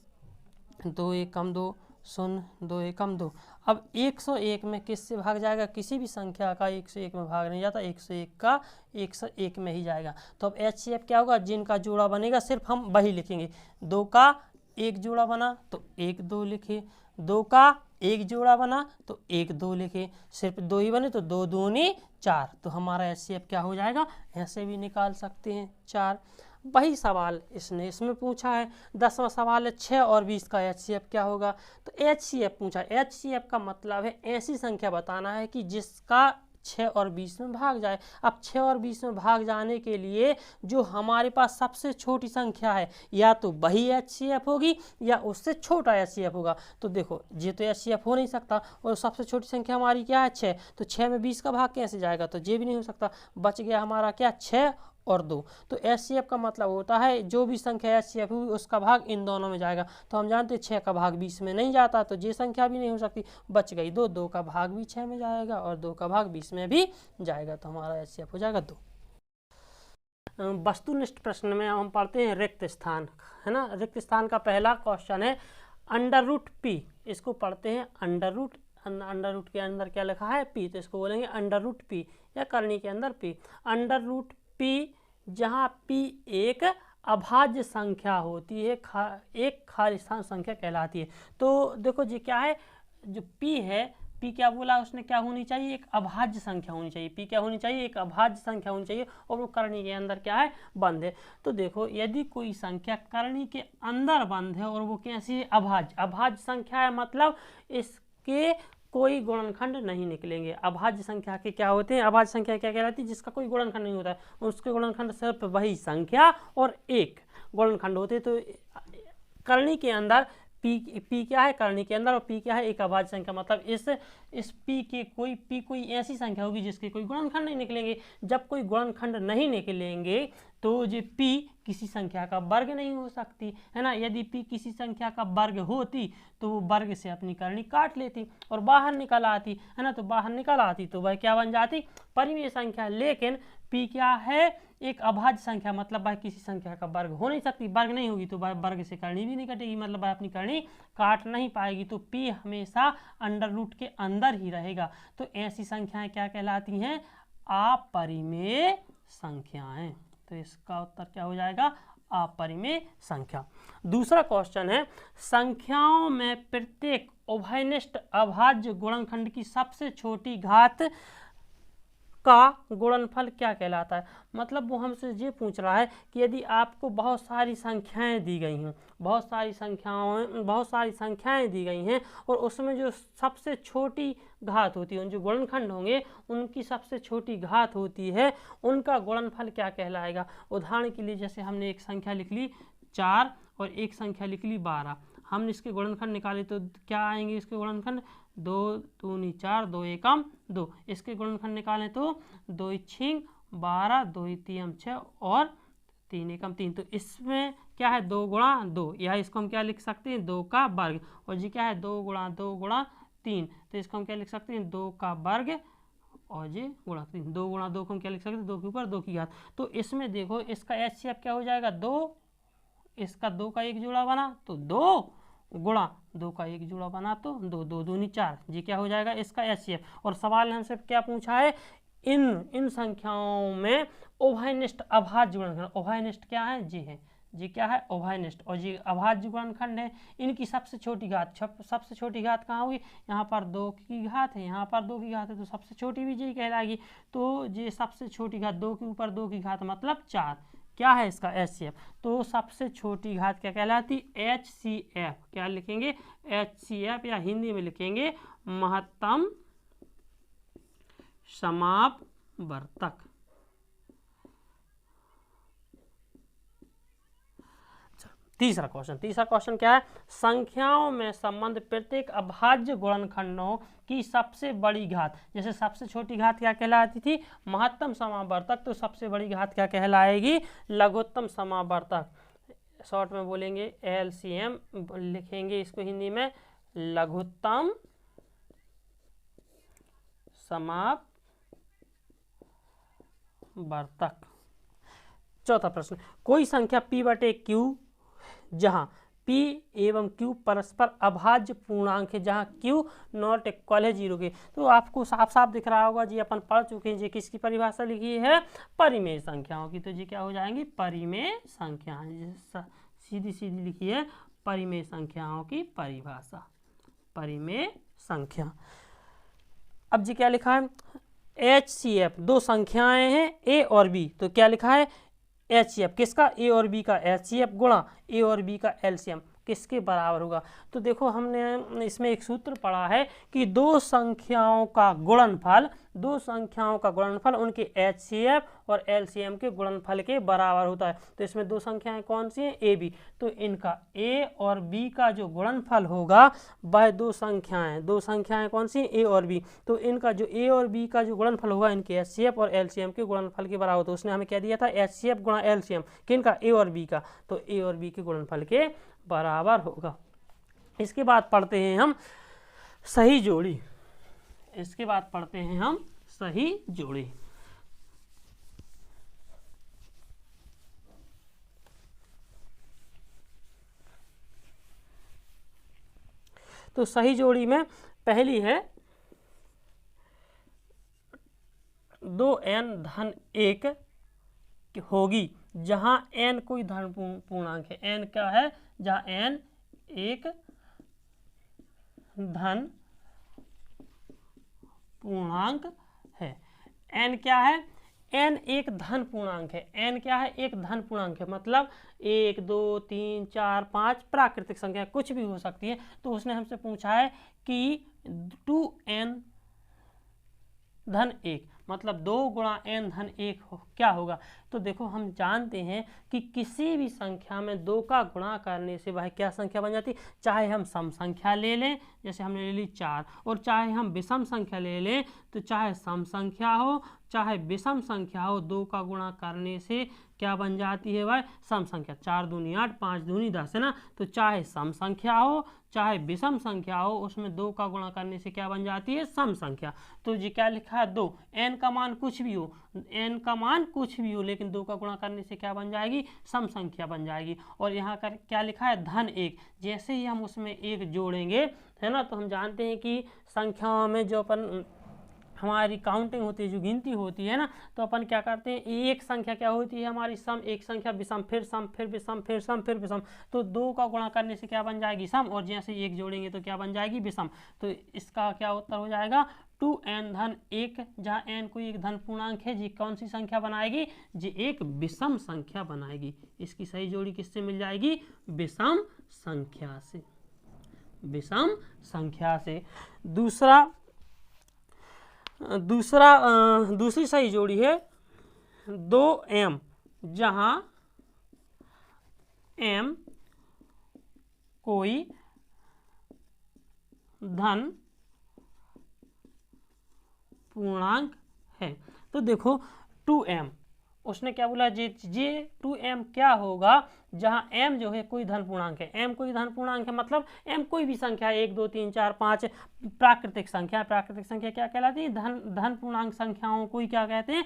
Speaker 1: 2 एकम 2 0, 2 एकम 2। अब 101 में किससे भाग जाएगा, किसी भी संख्या का 101 में भाग नहीं जाता, 101 का 101 में ही जाएगा। तो अब एचसीएफ क्या होगा, जिनका जोड़ा बनेगा सिर्फ हम वही लिखेंगे। 2 का 1 जोड़ा बना तो 1 2 लिखे, 2 का 1 जोड़ा बना तो 1 2 लिखे, सिर्फ 2 ही बने तो 2 दूनी 4। तो हमारा एचसीएफ क्या हो जाएगा, ऐसे भी निकाल सकते हैं 4। वही सवाल इसमें पूछा है। 10वां सवाल है 6 और 20 का एचसीएफ क्या होगा। तो एचसीएफ पूछा, एचसीएफ का मतलब है ऐसी संख्या बताना है कि जिसका 6 और 20 में भाग जाए। अब 6 और 20 में भाग जाने के लिए जो हमारे पास सबसे छोटी संख्या है या तो वही एचसीएफ होगी या उससे छोटा एचसीएफ होगा। तो देखो ये तो एचसीएफ हो नहीं सकता और सबसे छोटी संख्या हमारी क्या है 6, तो 6 में 20 का भाग कैसे जाएगा, तो ये भी नहीं हो सकता। बच गया हमारा क्या 6 और 2। तो एचसीएफ का मतलब होता है जो भी संख्या एचसीएफ हुई उसका भाग इन दोनों में जाएगा। तो हम जानते हैं 6 का भाग 20 में नहीं जाता, तो ये संख्या भी नहीं हो सकती। बच गई 2, 2 का भाग भी 6 में जाएगा और 2 का भाग 20 में भी जाएगा। तो हमारा एचसीएफ हो जाएगा 2। वस्तुनिष्ठ प्रश्न में हम पढ़ते हैं रिक्त स्थान, है ना। रिक्त स्थान का पहला क्वेश्चन है √p। इसको पढ़ते हैं अंडर रूट के अंदर क्या लिखा है p, तो इसको बोलेंगे √p या करनी के अंदर p। √p जहाँ p एक अभाज्य संख्या होती है, एक खाली स्थान संख्या कहलाती है। तो देखो जी क्या है, जो p है, p क्या बोला उसने, क्या होनी चाहिए, एक अभाज्य संख्या होनी चाहिए। p क्या होनी चाहिए, एक अभाज्य संख्या होनी चाहिए और वो करनी के अंदर क्या है, बंद है। तो देखो यदि कोई संख्या करनी के अंदर बंद है और वो कैसी है, अभाज्य संख्या है, मतलब इसके कोई गुणनखंड नहीं निकलेंगे। अभाज्य संख्या के क्या होते हैं, अभाज्य संख्या क्या कहलाती है, जिसका कोई गुणनखंड नहीं होता है, उसके गुणनखंड सिर्फ वही संख्या और एक गुणनखंड होते हैं। तो करनी के अंदर p क्या है, करनी के अंदर, और p क्या है, एक अभाज्य संख्या, मतलब इस p कोई ऐसी संख्या होगी जिसके कोई गुणनखंड नहीं निकलेंगे। जब कोई गुणनखंड नहीं निकलेंगे तो जो p किसी संख्या का वर्ग नहीं हो सकती, है ना। यदि p किसी संख्या का वर्ग होती तो वो वर्ग से अपनी करनी काट लेती और बाहर निकल आती, है ना। तो बाहर निकल आती तो वह क्या बन जाती, परिमेय संख्या। लेकिन p क्या है, एक अभाज्य संख्या, मतलब वह किसी संख्या का वर्ग हो नहीं सकती, वर्ग नहीं होगी तो वह वर्ग से करनी भी नहीं कटेगी, मतलब वह अपनी करनी काट नहीं पाएगी। तो p हमेशा अंडर रूट के अंदर ही रहेगा। तो ऐसी संख्याएं क्या कहलाती हैं, अपरिमेय संख्याएं। तो इसका उत्तर क्या हो जाएगा, अपरिमेय संख्या। दूसरा क्वेश्चन है संख्याओं में प्रत्येक उभयनिष्ठ अभाज्य गुणनखंड की सबसे छोटी घात का गुणनफल क्या कहलाता है। मतलब वो हमसे ये पूछ रहा है कि यदि आपको बहुत सारी संख्याएं दी गई हैं, बहुत सारी संख्याएं दी गई हैं और उसमें जो सबसे छोटी घात होती है, उन जो गुणनखंड होंगे उनकी सबसे छोटी घात होती है, उनका गुणनफल क्या कहलाएगा। उदाहरण के लिए जैसे हमने एक संख्या लिख ली 4 और एक संख्या लिख ली 12, हमने इसके गुणनखंड निकाले तो क्या आएंगे इसके गुणनखंड, 2 दूनी 4, 2 एकम 2। इसके गुणनखंड निकालें तो 2 6 12, 2 3 6 और 3 एकम 3। तो इसमें क्या है 2 गुणा 2, या इसको हम क्या लिख सकते हैं 2 का वर्ग, और जी क्या है 2 गुणा 2 गुणा 3, तो इसको हम क्या लिख सकते हैं 2 का वर्ग और ये गुणा 3। 2 गुणा 2 को हम क्या लिख सकते हैं 2 के ऊपर 2 की घात। तो इसमें देखो इसका एचसीएफ क्या हो जाएगा 2, इसका 2 का एक जोड़ा बना तो 2 गुणा 2 का 1 जोड़ा बना तो 2, 2 दूनी 4, जी क्या हो जाएगा इसका HCF। और सवाल ने हमसे क्या पूछा है, इन संख्याओं में उभयनिष्ठ अभाज्य गुणनखंड, उभयनिष्ठ क्या है, जी है, जी क्या है उभयनिष्ठ, और जी अभाज्य गुणनखंड है। इनकी सबसे छोटी घात, सबसे छोटी घात कहाँ हुई, यहाँ पर 2 की घात है, यहाँ पर 2 की घात है, तो सबसे छोटी भी जी कहलाएगी। तो ये सबसे छोटी घात 2 के ऊपर 2 की घात मतलब 4, क्या है इसका HCF। तो सबसे छोटी घात क्या कहलाती, HCF। क्या लिखेंगे, HCF, या हिंदी में लिखेंगे महत्तम समापवर्तक। तीसरा क्वेश्चन क्या है, संख्याओं में संबंध प्रत्येक अभाज्य गुणनखंडों की सबसे बड़ी घात। जैसे सबसे छोटी घात क्या कहलाती थी, महत्तम समावर्तक, तो सबसे बड़ी घात क्या कहलाएगी, लघुत्तम समावर्तक। शॉर्ट में बोलेंगे LCM, लिखेंगे इसको हिंदी में लघुत्तम समावर्तक। चौथा प्रश्न, कोई संख्या P/Q जहां P एवं Q परस्पर अभाज्य पूर्णांक है, जहां Q नॉट इक्वल है 0 के। तो आपको साफ साफ दिख रहा होगा जी, अपन पढ़ चुके हैं जी, किसकी परिभाषा लिखी है, परिमेय संख्याओं की। तो जी क्या हो जाएंगी, परिमेय संख्याएं, सीधी सीधी लिखी है परिमेय संख्याओं की परिभाषा, परिमेय संख्या। अब जी क्या लिखा है, HCF, 2 संख्याएं हैं A और B, तो क्या लिखा है HCF किसका, A और B का HCF गुणा A और B का LCM किसके बराबर होगा। तो देखो हमने इसमें एक सूत्र पढ़ा है कि 2 संख्याओं का गुणनफल, 2 संख्याओं का गुणनफल उनके HCF और LCM के गुणनफल के बराबर होता है। तो इसमें 2 संख्याएं कौन सी हैं, A B, तो इनका A और B का जो गुणनफल होगा वह 2 संख्याएं कौन सी, A और B, तो इनका जो A और B का जो गुणनफल होगा इनके HCF और LCM के गुणनफल के बराबर। तो उसने हमें क्या दिया था, HCF गुणा LCM किनका, A और B का, तो A और B के गुणनफल के बराबर होगा। इसके बाद पढ़ते हैं हम सही जोड़ी, इसके बाद पढ़ते हैं हम सही जोड़ी। तो सही जोड़ी में पहली है 2n धन 1 होगी जहां n कोई धन पूर्णांक है। n क्या है, जहां n एक धन पूर्णांक है। n क्या है, n एक धन पूर्णांक है, n क्या है, एक धन पूर्णांक है, मतलब 1 2 3 4 5 प्राकृतिक संख्या कुछ भी हो सकती है। तो उसने हमसे पूछा है कि 2n धन 1 मतलब 2 गुणा n धन 1 क्या होगा। तो देखो हम जानते हैं कि किसी भी संख्या में 2 का गुणा करने से वह क्या संख्या बन जाती है, चाहे हम सम संख्या ले लें, जैसे हमने ले ली 4, और चाहे हम विषम संख्या ले लें, तो चाहे सम संख्या हो चाहे विषम संख्या हो, 2 का गुणा करने से क्या बन जाती है वह सम संख्या। 4 दूनी 8, 5 दूनी 10 है ना। तो चाहे सम संख्या हो चाहे विषम संख्या हो, उसमें 2 का गुणा करने से क्या बन जाती है, सम संख्या। तो जी क्या लिखा है, 2, n का मान कुछ भी हो, n का मान कुछ भी हो, लेकिन 2 का गुणा करने से क्या बन जाएगी, सम संख्या बन जाएगी। और यहाँ कर क्या लिखा है, धन 1, जैसे ही हम उसमें 1 जोड़ेंगे है ना, तो हम जानते हैं कि संख्याओं में जो अपन हमारी काउंटिंग होती है, जो गिनती होती है ना, तो अपन क्या करते हैं, एक संख्या क्या होती है हमारी सम, एक संख्या विषम, फिर सम, फिर विषम, फिर सम, फिर विषम। तो 2 का गुणा करने से क्या बन जाएगी, सम, और जैसे 1 जोड़ेंगे तो क्या बन जाएगी, विषम। तो इसका क्या उत्तर हो जाएगा, 2n धन 1, जहाँ n कोई एक धन पूर्णांक है, जी कौन सी संख्या बनाएगी, जी एक विषम संख्या बनाएगी। इसकी सही जोड़ी किससे मिल जाएगी, विषम संख्या से, विषम संख्या से। दूसरी सही जोड़ी है 2m, जहां m कोई धन पूर्णांक है। तो देखो 2m, उसने क्या बोला, जे 2m क्या होगा, जहां m जो है कोई धन पूर्णांक है, m कोई धन पूर्णांक है मतलब m कोई भी संख्या 1 2 3 4 5 प्राकृतिक संख्या। प्राकृतिक संख्या क्या कहलाती है, धन पूर्णांक संख्याओं को ही क्या कहते हैं,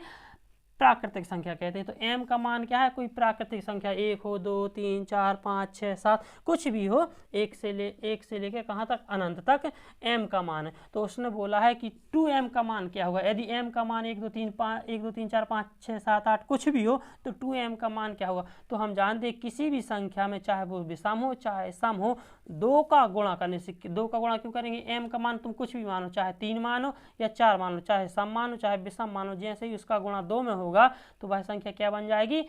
Speaker 1: प्राकृतिक संख्या कहते हैं। तो m का मान क्या है, कोई प्राकृतिक संख्या, 1 हो, 2, 3, 4, 5, 6, 7, कुछ भी हो, एक से लेके कहाँ तक, अनंत तक m का मान है। तो उसने बोला है कि 2m का मान क्या होगा। यदि m का मान 1 2 3 4 5 6 7 8 कुछ भी हो तो 2m का मान क्या होगा। तो हम जानते हैं किसी भी संख्या में, चाहे वो विषम हो चाहे सम हो, 2 का गुणा करने से, 2 का गुणा क्यों करेंगे, m का मान तुम कुछ भी मानो, चाहे 3 मानो या 4 मानो, चाहे सम मानो चाहे विषम मानो, जैसे ही उसका गुणा 2 में होगा तो वह संख्या क्या बन जाएगी,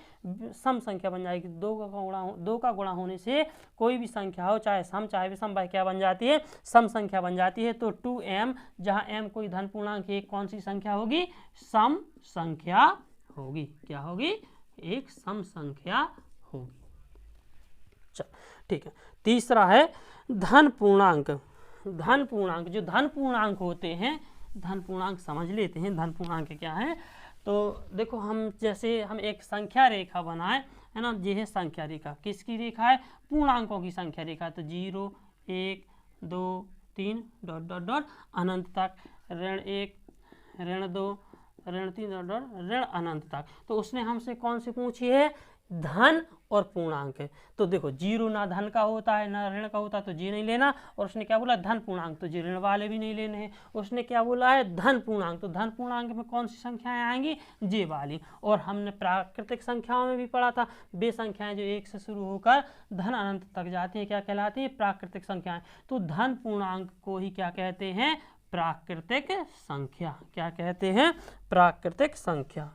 Speaker 1: सम संख्या बन जाएगी। 2 का गुणा होने से कोई भी संख्या हो, चाहे सम चाहे विषम, वह क्या बन जाती है, सम संख्या बन जाती है। तो 2m, जहाँ m कोई धन पूर्णांक एक कौन सी संख्या होगी, सम संख्या होगी। क्या होगी, एक सम संख्या होगी। चल ठीक है। तीसरा है धन पूर्णांक। धन पूर्णांक, जो धन पूर्णांक होते हैं, धन पूर्णांक समझ लेते हैं। धन पूर्णांक क्या है, तो देखो हम जैसे हम एक संख्या रेखा बनाए है ना, ये है संख्या रेखा, किसकी रेखा है, पूर्णांकों की संख्या रेखा। तो 0 1 2 3 डॉट डॉट डॉट अनंत तक, ऋण 1 ऋण 2 ऋण 3 डॉट डॉट ऋण अनंत तक। तो उसने हमसे कौन सी पूछी है, धन और पूर्णांक है। तो देखो 0 ना धन का होता है ना ऋण का होता है, तो जी नहीं लेना। और उसने क्या बोला, धन पूर्णांक, तो जी ऋण वाले भी नहीं लेने हैं। उसने क्या बोला है, धन पूर्णांक, तो धन पूर्णांक में कौन सी संख्याएं आएंगी, जे वाली। और हमने प्राकृतिक संख्याओं में भी पढ़ा था, वे संख्याएं जो 1 से शुरू होकर धन अनंत तक जाती है क्या कहलाती है, प्राकृतिक संख्याएं। तो धन पूर्णांक को ही क्या कहते हैं, प्राकृतिक संख्या। क्या कहते हैं, प्राकृतिक संख्या।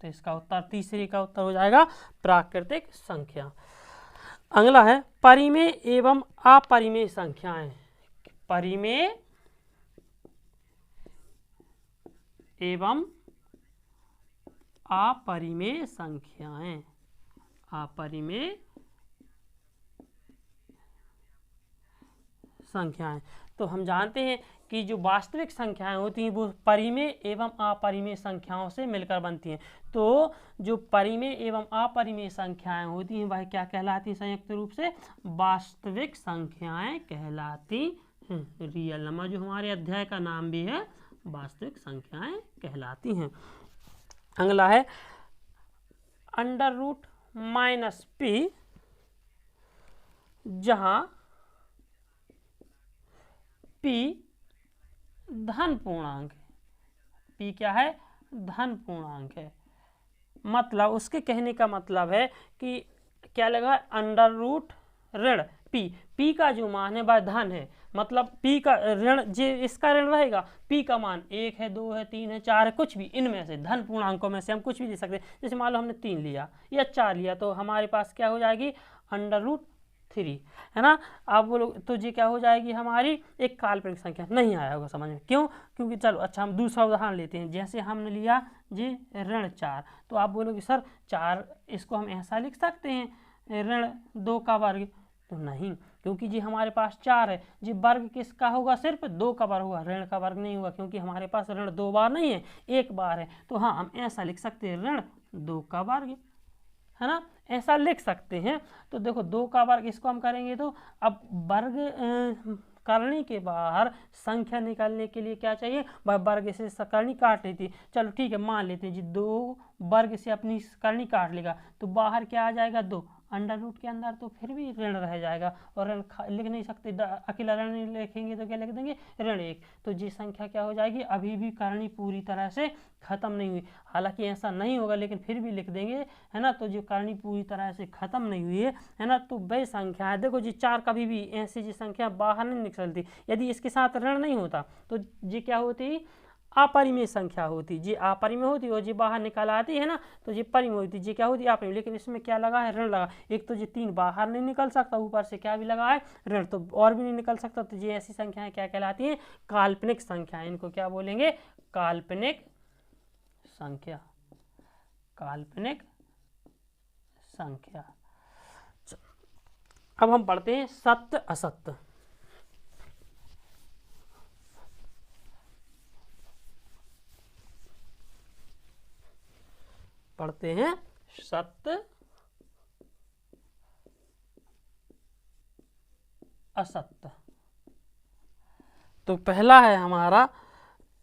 Speaker 1: तो इसका उत्तर, तीसरे का उत्तर हो जाएगा प्राकृतिक संख्या। अगला है परिमेय एवं अपरिमेय संख्याएं। परिमेय एवं अपरिमेय संख्याएं। अपरिमेय संख्याएं, तो हम जानते हैं कि जो वास्तविक संख्याएं होती हैं वो परिमेय एवं अपरिमेय संख्याओं से मिलकर बनती हैं। तो जो परिमेय एवं अपरिमेय संख्याएं होती हैं वह क्या कहलाती हैं, संयुक्त रूप से वास्तविक संख्याएं कहलाती हैं। रियल नंबर, जो हमारे अध्याय का नाम भी है, वास्तविक संख्याएं कहलाती हैं। अगला है √-p, जहां p धन पूर्णांक है। p क्या है, धन पूर्णांक है। मतलब उसके कहने का मतलब है कि क्या लगा, अंडर रूट ऋण p का जो मान है वह धन है। मतलब p का ऋण, जे इसका ऋण रहेगा, p का मान 1 है 2 है 3 है 4 है, कुछ भी इनमें से धन पूर्णांकों में से हम कुछ भी ले सकते हैं। जैसे मान लो हमने 3 लिया या 4 लिया, तो हमारे पास क्या हो जाएगी, √3 है ना। आप बोलो तो जी क्या हो जाएगी, हमारी एक काल्पनिक संख्या। नहीं आया होगा समझ में, क्यों, क्योंकि चलो अच्छा हम दूसरा उदाहरण लेते हैं। जैसे हमने लिया जी ऋण 4, तो आप बोलोगे सर 4 इसको हम ऐसा लिख सकते हैं, ऋण 2 का वर्ग। तो नहीं, क्योंकि जी हमारे पास 4 है, जी वर्ग किसका होगा, सिर्फ 2 का वर्ग होगा, ऋण का वर्ग नहीं होगा, क्योंकि हमारे पास ऋण 2 बार नहीं है, 1 बार है। तो हाँ, हम ऐसा लिख सकते हैं ऋण 2 का वर्ग, है ना, ऐसा लिख सकते हैं। तो देखो 2 का वर्ग इसको हम करेंगे, तो अब वर्ग करने के बाहर संख्या निकालने के लिए क्या चाहिए, वह वर्ग से करनी काट लेती। चलो ठीक है, मान लेते हैं जी 2 वर्ग से अपनी करनी काट लेगा, तो बाहर क्या आ जाएगा, 2 अंडर रूट के अंदर, तो फिर भी ऋण रह जाएगा। और ऋण लिख नहीं सकते, अकेला ऋण नहीं लिखेंगे तो क्या लिख देंगे, ऋण 1। तो जी संख्या क्या हो जाएगी, अभी भी करनी पूरी तरह से खत्म नहीं हुई। हालांकि ऐसा नहीं होगा, लेकिन फिर भी लिख देंगे, है ना। तो जो करनी पूरी तरह से खत्म नहीं हुई है ना, तो वह संख्या है। देखो जी 4 कभी भी ऐसी जी संख्या बाहर नहीं निकलती। यदि इसके साथ ऋण नहीं होता तो जी क्या होती, अपरिमेय संख्या होती। जी अपरिमेय होती और जी बाहर निकाल आती है ना, तो जी परिमेय होती। जी क्या होती, अपरिमेय। लेकिन इसमें क्या लगा है, ऋण लगा। एक तो जी 3 बाहर नहीं निकल सकता, ऊपर से क्या भी लगा है, ऋण, तो और भी नहीं निकल सकता। तो जी ऐसी संख्याएं क्या कहलाती हैं, काल्पनिक संख्याएं। इनको क्या बोलेंगे, काल्पनिक संख्या। काल्पनिक संख्या। अब हम पढ़ते हैं सत्य असत्य। पढ़ते हैं सत्य असत्य। तो पहला है हमारा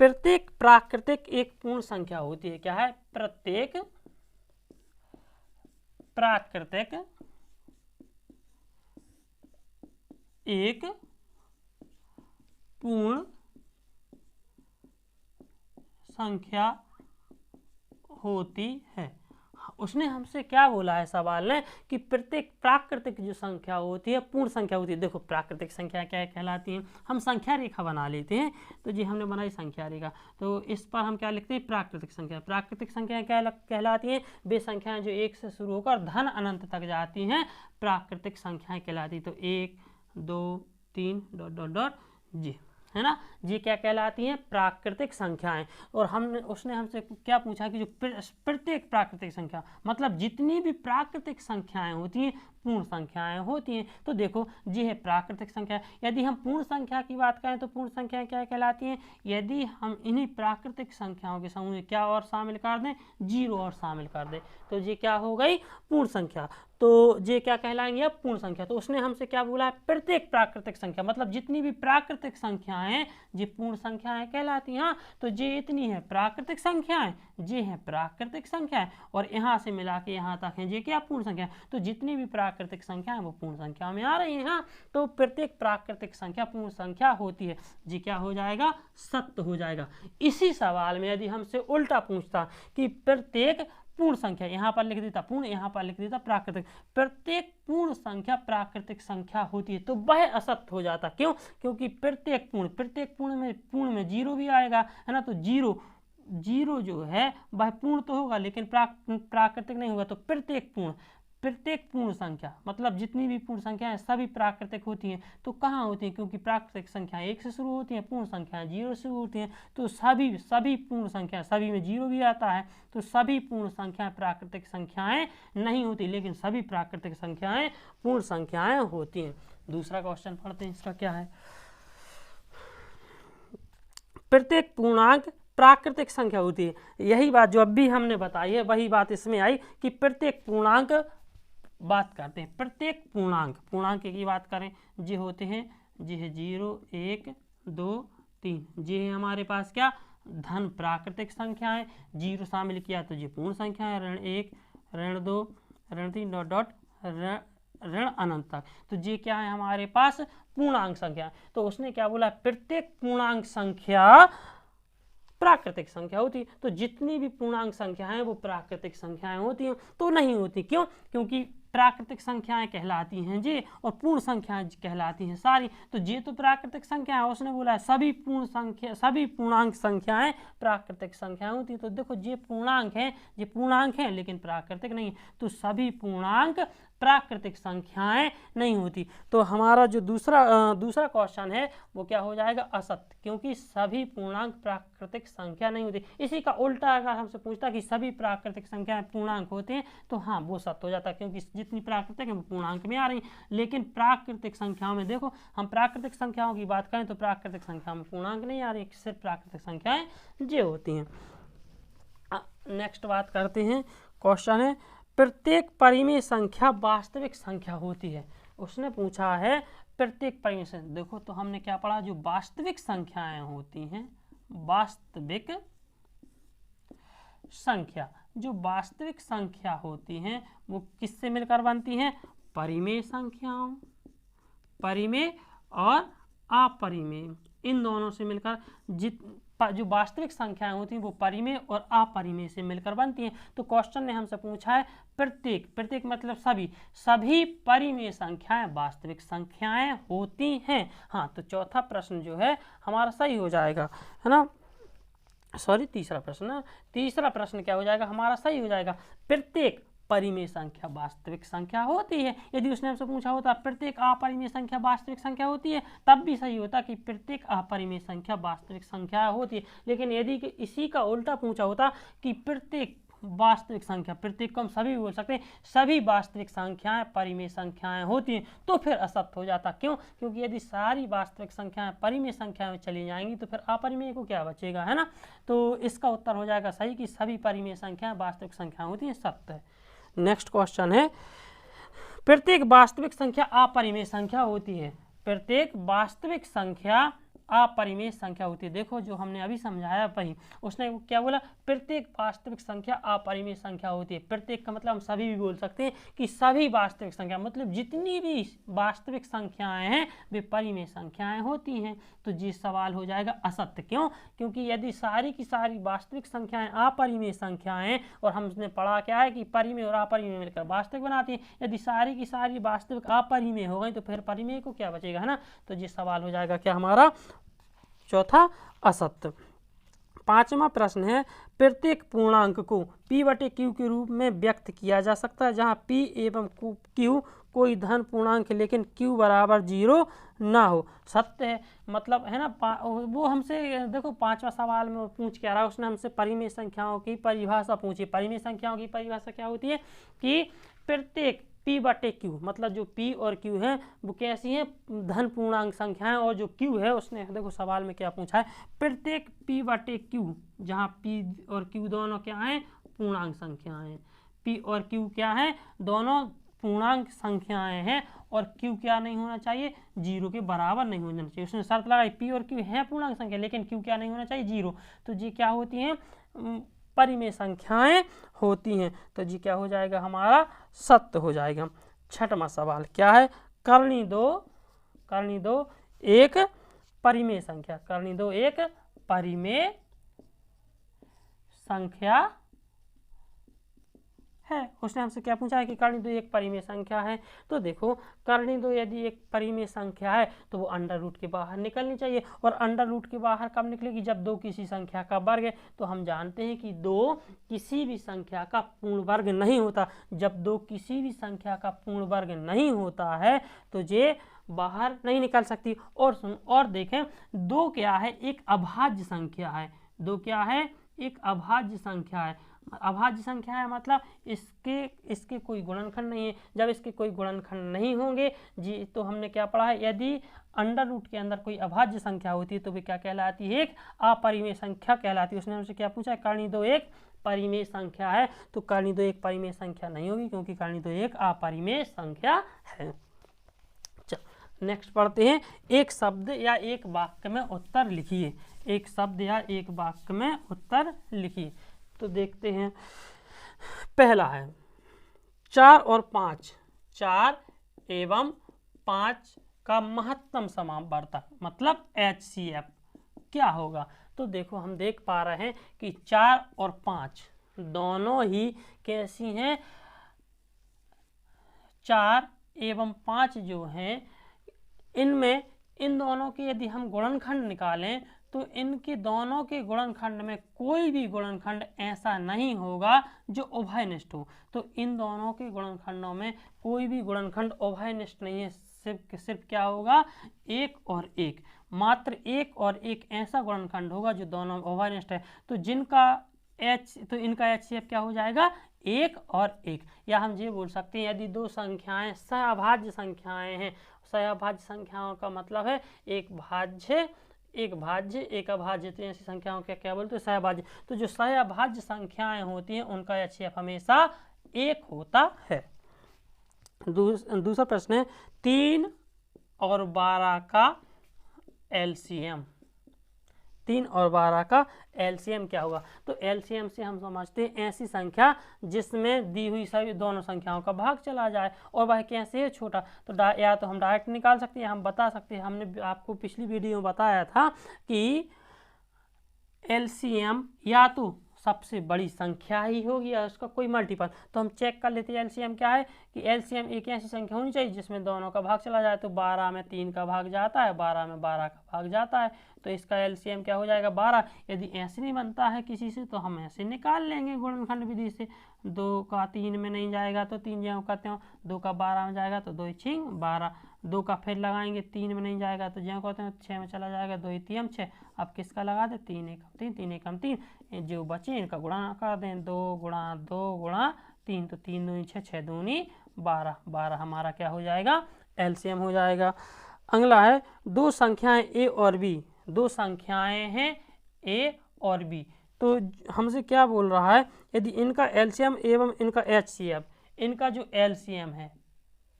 Speaker 1: प्रत्येक प्राकृतिक एक पूर्ण संख्या होती है। क्या है? प्रत्येक प्राकृतिक एक पूर्ण संख्या होती है। उसने हमसे क्या बोला है सवाल ने कि प्रत्येक प्राकृतिक जो संख्या होती है पूर्ण संख्या होती है। देखो प्राकृतिक संख्या क्या कहलाती है, हम संख्या रेखा बना लेते हैं। तो जी हमने बनाई संख्या रेखा, तो इस पर हम क्या लिखते हैं? प्राकृतिक संख्या। प्राकृतिक संख्या क्या कहलाती हैं? वे संख्याएं जो एक से शुरू होकर धन अनंत तक जाती हैं प्राकृतिक संख्याएं कहलाती। तो 1 2 3 डॉट डॉट डॉट जी, है ना, जी क्या कहलाती हैं? प्राकृतिक संख्याएं। और हमने उसने हमसे क्या पूछा कि जो प्रत्येक प्राकृतिक संख्या मतलब जितनी भी प्राकृतिक संख्याएं होती हैं पूर्ण संख्याएं होती हैं। तो देखो जी है प्राकृतिक संख्या। यदि हम पूर्ण संख्या की बात करें तो पूर्ण संख्या क्या कहलाती हैं? यदि हम इन्हीं प्राकृतिक संख्याओं के समूह में क्या और शामिल कर दें? 0 और शामिल कर दें तो ये क्या हो गई? पूर्ण संख्या। तो ये क्या कहलाएंगे? अब पूर्ण संख्या। तो उसने हमसे क्या बोला है? प्रत्येक प्राकृतिक संख्या मतलब जितनी भी प्राकृतिक संख्याएं ये पूर्ण संख्याएं कहलाती हैं। हाँ, तो ये इतनी है प्राकृतिक संख्याएं, ये है प्राकृतिक संख्याएं और यहाँ से मिला के यहाँ तक है ये क्या? पूर्ण संख्या। तो जितनी भी प्राकृतिक संख्या है वो पूर्ण संख्या में आ रही है। हाँ, तो प्रत्येक प्राकृतिक संख्या पूर्ण संख्या होती है। जी क्या हो जाएगा? सत्य हो जाएगा। इसी सवाल में यदि हमसे उल्टा पूछता कि प्रत्येक पूर्ण संख्या, यहाँ पर लिख देता पूर्ण, यहाँ पर लिख देता प्राकृतिक, प्रत्येक पूर्ण संख्या प्राकृतिक संख्या होती है, तो वह असत्य हो जाता। क्यों? क्योंकि प्रत्येक पूर्ण में 0 भी आएगा, है ना। तो 0 जो है वह पूर्ण तो होगा लेकिन प्राकृतिक नहीं होगा। तो प्रत्येक पूर्ण संख्या मतलब जितनी भी पूर्ण संख्याएं सभी प्राकृतिक होती हैं। तो कहाँ होती हैं? क्योंकि प्राकृतिक संख्याएं 1 से शुरू होती हैं, पूर्ण संख्याएं 0 से शुरू होती हैं। तो सभी पूर्ण संख्या, सभी में 0 भी आता है, तो सभी पूर्ण संख्याएं प्राकृतिक संख्याएं नहीं होती, लेकिन सभी प्राकृतिक संख्याएं पूर्ण संख्याएं होती हैं। दूसरा क्वेश्चन पढ़ते हैं, इसका क्या है? प्रत्येक पूर्णांक प्राकृतिक संख्या होती है। यही बात जो अभी हमने बताई है वही बात इसमें आई कि प्रत्येक पूर्णांक बात करते हैं। प्रत्येक पूर्णांक की बात करें जी होते हैं, जी है 0 1 2 3, जी है हमारे पास क्या? धन प्राकृतिक संख्याएं। 0 शामिल किया तो जी पूर्ण संख्या है, ऋण 1 ऋण 2 ऋण 3 डॉट डॉट ऋण अनंत तक। तो जी क्या है हमारे पास? पूर्णांक संख्या। तो उसने क्या बोला? प्रत्येक पूर्णांक संख्या प्राकृतिक संख्या होती है। तो जितनी भी पूर्णांक संख्या है वो प्राकृतिक संख्याएं होती हैं। तो नहीं होती। क्यों? क्योंकि प्राकृतिक संख्याएं कहलाती हैं जी और पूर्ण संख्याएं कहलाती हैं सारी। तो ये तो प्राकृतिक संख्या है, उसने बोला है सभी पूर्णांक संख्याएं प्राकृतिक संख्याएं होती हैं। तो देखो ये पूर्णांक है लेकिन प्राकृतिक नहीं। तो सभी पूर्णांक प्राकृतिक संख्याएं नहीं होती। तो हमारा जो दूसरा क्वेश्चन है वो क्या हो जाएगा? असत्य, क्योंकि सभी पूर्णांक प्राकृतिक संख्या नहीं होती। इसी का उल्टा अगर हमसे पूछता कि सभी प्राकृतिक संख्याएं पूर्णांक होते हैं तो हाँ वो सत्य हो जाता, क्योंकि जितनी प्राकृतिक है वो पूर्णांक में आ रही। लेकिन प्राकृतिक संख्याओं में देखो, हम प्राकृतिक संख्याओं की बात करें तो प्राकृतिक संख्या में पूर्णांक नहीं आ रही, सिर्फ प्राकृतिक संख्याएं जे होती हैं। नेक्स्ट बात करते हैं, क्वेश्चन है प्रत्येक परिमेय संख्या वास्तविक संख्या होती है। उसने पूछा है प्रत्येक परिमेय संख्या। देखो तो हमने क्या पढ़ा? जो वास्तविक संख्याएं होती हैं, वास्तविक संख्या, जो वास्तविक संख्या होती हैं वो किससे मिलकर बनती हैं? परिमेय संख्याओं, परिमेय और अपरिमेय, इन दोनों से मिलकर जो वास्तविक संख्याएं होती हैं वो परिमेय और अपरिमेय से मिलकर बनती हैं। तो क्वेश्चन ने हमसे पूछा है प्रत्येक मतलब सभी परिमेय संख्याएं वास्तविक संख्याएं होती हैं। हाँ, तो चौथा प्रश्न जो है हमारा सही हो जाएगा, है ना। सॉरी, तीसरा प्रश्न क्या हो जाएगा हमारा? सही हो जाएगा। प्रत्येक परिमेय संख्या वास्तविक संख्या होती है। यदि उसने हमसे पूछा होता प्रत्येक अपरिमेय संख्या वास्तविक संख्या होती है, तब भी सही होता कि प्रत्येक अपरिमेय संख्या वास्तविक संख्या होती है। लेकिन यदि इसी का उल्टा पूछा होता कि प्रत्येक वास्तविक संख्या, प्रत्येक को हम सभी बोल सकते हैं, सभी वास्तविक संख्याएं परिमेय संख्याएं होती हैं, तो फिर असत्य हो जाता। क्यों? क्योंकि यदि सारी वास्तविक संख्याएं परिमेय संख्या में चली जाएंगी तो फिर अपरिमेय को क्या बचेगा, है ना। तो इसका उत्तर हो जाएगा सही कि सभी परिमेय संख्याएं वास्तविक संख्या होती हैं, सत्य है। नेक्स्ट क्वेश्चन है प्रत्येक वास्तविक संख्या अपरिमेय संख्या होती है। प्रत्येक वास्तविक संख्या अपरिमेय संख्या होती है। देखो जो हमने अभी समझाया वही, उसने क्या बोला, प्रत्येक वास्तविक संख्या अपरिमेय संख्या होती है। प्रत्येक का मतलब हम सभी भी बोल सकते हैं कि सभी वास्तविक संख्या, मतलब जितनी भी वास्तविक संख्याएं हैं वे परिमेय संख्याएं होती हैं। तो ये सवाल हो जाएगा असत्य। क्यों? क्योंकि यदि सारी की सारी वास्तविक संख्याएं अपरिमेय संख्याएं, और हमने पढ़ा क्या है कि परिमेय और अपरिमेय मिलकर वास्तविक बनाती हैं, यदि सारी की सारी वास्तविक अपरिमेय हो गई तो फिर परिमेय को क्या बचेगा, है ना। तो ये सवाल हो जाएगा क्या हमारा चौथा असत्य। पांचवा प्रश्न है, प्रत्येक पूर्णांक को p/q के रूप में व्यक्त किया जा सकता है जहां p एवं q कोई धन पूर्णांक है लेकिन q बराबर 0 ना हो। सत्य है, मतलब है ना। वो हमसे देखो पांचवा सवाल में पूछ क्या रहा, उसने हमसे परिमेय संख्याओं की परिभाषा पूछी। परिमेय संख्याओं की परिभाषा क्या होती है कि प्रत्येक p/q, मतलब जो p और q है वो कैसी हैं, धन पूर्णांक संख्याएं, और जो q है उसने देखो सवाल में क्या पूछा है, प्रत्येक p/q जहां p और q दोनों क्या हैं, पूर्णांक संख्याएं हैं। p और q क्या है, दोनों पूर्णांक संख्याएं हैं, और q क्या नहीं होना चाहिए, 0 के बराबर नहीं होना चाहिए। उसने शर्त लगाई p और q है पूर्णांक संख्या लेकिन q क्या नहीं होना चाहिए, 0। तो ये क्या होती हैं, परिमेय संख्याएं होती हैं। तो जी क्या हो जाएगा हमारा सत्य हो जाएगा। छठवां सवाल क्या है, करनी दो एक परिमेय संख्या, करनी दो एक परिमेय संख्या है। उसने हमसे क्या पूछा है कि करनी दो एक परिमेय संख्या है। तो देखो करनी दो यदि एक परिमेय संख्या है तो वो अंडर रूट के बाहर निकलनी चाहिए, और अंडर रूट के बाहर कब निकलेगी, जब दो किसी संख्या का वर्ग है। तो हम जानते हैं कि दो किसी भी संख्या का पूर्ण वर्ग नहीं होता। जब दो किसी भी संख्या का पूर्ण वर्ग नहीं होता है तो ये बाहर नहीं निकल सकती। और सुन और देखें, दो क्या है, एक अभाज्य संख्या है। दो क्या है, एक अभाज्य संख्या है। अभाज्य संख्या है मतलब इसके कोई गुणनखंड नहीं है। जब इसके कोई गुणनखंड नहीं होंगे जी, तो हमने क्या पढ़ा है, यदि अंडर रूट के अंदर कोई अभाज्य संख्या होती है तो वे क्या कहलाती है, एक अपरिमेय संख्या कहलाती है। उसने हमसे क्या पूछा है, करनी दो एक परिमेय संख्या है। तो करनी दो एक परिमेय संख्या नहीं होगी क्योंकि करनी दो एक अपरिमेय संख्या है। नेक्स्ट पढ़ते हैं, एक शब्द या एक वाक्य में उत्तर लिखिए। एक शब्द या एक वाक्य में उत्तर लिखिए। तो देखते हैं, पहला है 4 और 5, 4 एवं 5 का महत्तम समावर्तक मतलब HCF क्या होगा। तो देखो हम देख पा रहे हैं कि 4 और 5 दोनों ही कैसी हैं, 4 एवं 5 जो हैं इनमें इन दोनों के यदि हम गुणनखंड निकालें तो इनके दोनों के गुणनखंड में कोई भी गुणनखंड ऐसा नहीं होगा जो उभयनिष्ठ हो। तो इन दोनों के गुणनखंडों में कोई भी गुणनखंड उभयनिष्ठ नहीं है। सिर्फ क्या होगा, एक और एक, मात्र एक और एक ऐसा गुणनखंड होगा जो दोनों उभयनिष्ठ है। तो इनका HCF क्या हो जाएगा, एक और एक। या हम ये बोल सकते हैं यदि दो संख्याएं सहअभाज्य संख्याएं हैं, सहअभाज्य संख्याओं का मतलब है एक भाज्य एक अभाज्य, तो ऐसी संख्याओं का क्या बोलते हैं, सहअभाज्य। तो जो सहअभाज्य संख्याएं होती हैं उनका HCF हमेशा एक होता है। दूसरा प्रश्न है, 3 और 12 का LCM। 3 और 12 का LCM क्या होगा। तो LCM से हम समझते हैं ऐसी संख्या जिसमें दी हुई सभी दोनों संख्याओं का भाग चला जाए, और वह कैसे है, छोटा। तो या तो हम डायरेक्ट निकाल सकते हैं, हम बता सकते हैं, हमने आपको पिछली वीडियो में बताया था कि LCM या तो सबसे बड़ी संख्या ही होगी या उसका कोई मल्टीपल। तो हम चेक कर लेते हैं LCM क्या है, कि LCM एक ऐसी संख्या होनी चाहिए जिसमें दोनों का भाग चला जाए। तो 12 में 3 का भाग जाता है, 12 में 12 का भाग जाता है, तो इसका LCM क्या हो जाएगा, 12। यदि ऐसे नहीं बनता है किसी से तो हम ऐसे निकाल लेंगे गुणनखंड विधि से। 2 का 3 में नहीं जाएगा तो 3 ज्यों करते हो, 2 का 12 में जाएगा तो 2 6 12, 2 का फिर लगाएंगे, 3 में नहीं जाएगा तो ज्यों करते हैं 6 में चला जाएगा, 2 3 6। अब किसका लगा दे, 3 1 3, 3 1 3, जो बचे इनका गुणा कर दें, 2 गुणा 2 गुणा 3, तो 3 दूनी 6, 6 दूनी 12, 12 हमारा क्या हो जाएगा, LCM हो जाएगा। अगला है, दो संख्याएं A और B, दो संख्याएं हैं A और B। तो हमसे क्या बोल रहा है, यदि इनका LCM एवं इनका HCF, इनका जो LCM है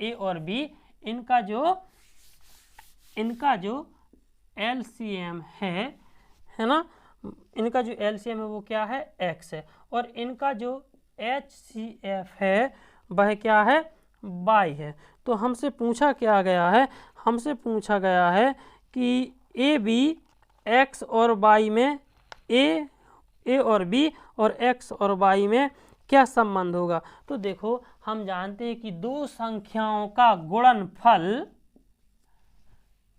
Speaker 1: A और B, इनका जो एलसीएम है ना, इनका जो एलसीएम है वो क्या है, x है, और इनका जो HCF है वह क्या है, y है। तो हमसे पूछा क्या गया है, हमसे पूछा गया है कि ए बी x और y में ए और b और x और y में क्या संबंध होगा। तो देखो हम जानते हैं कि दो संख्याओं का गुणनफल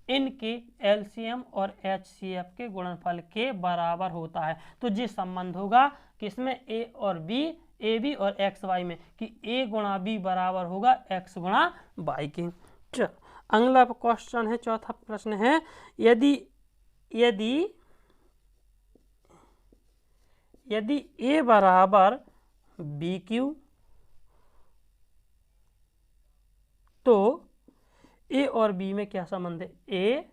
Speaker 1: इनके एलसीएम और एचसीएफ के गुणनफल के बराबर होता है। तो ये संबंध होगा किसमें, ए और बी, ए बी और एक्स वाई में, कि ए गुणा बी बराबर होगा एक्स गुणा वाई के। चलो अगला क्वेश्चन है, चौथा प्रश्न है, यदि यदि यदि ए बराबर बी क्यू तो ए और बी में क्या संबंध है, ए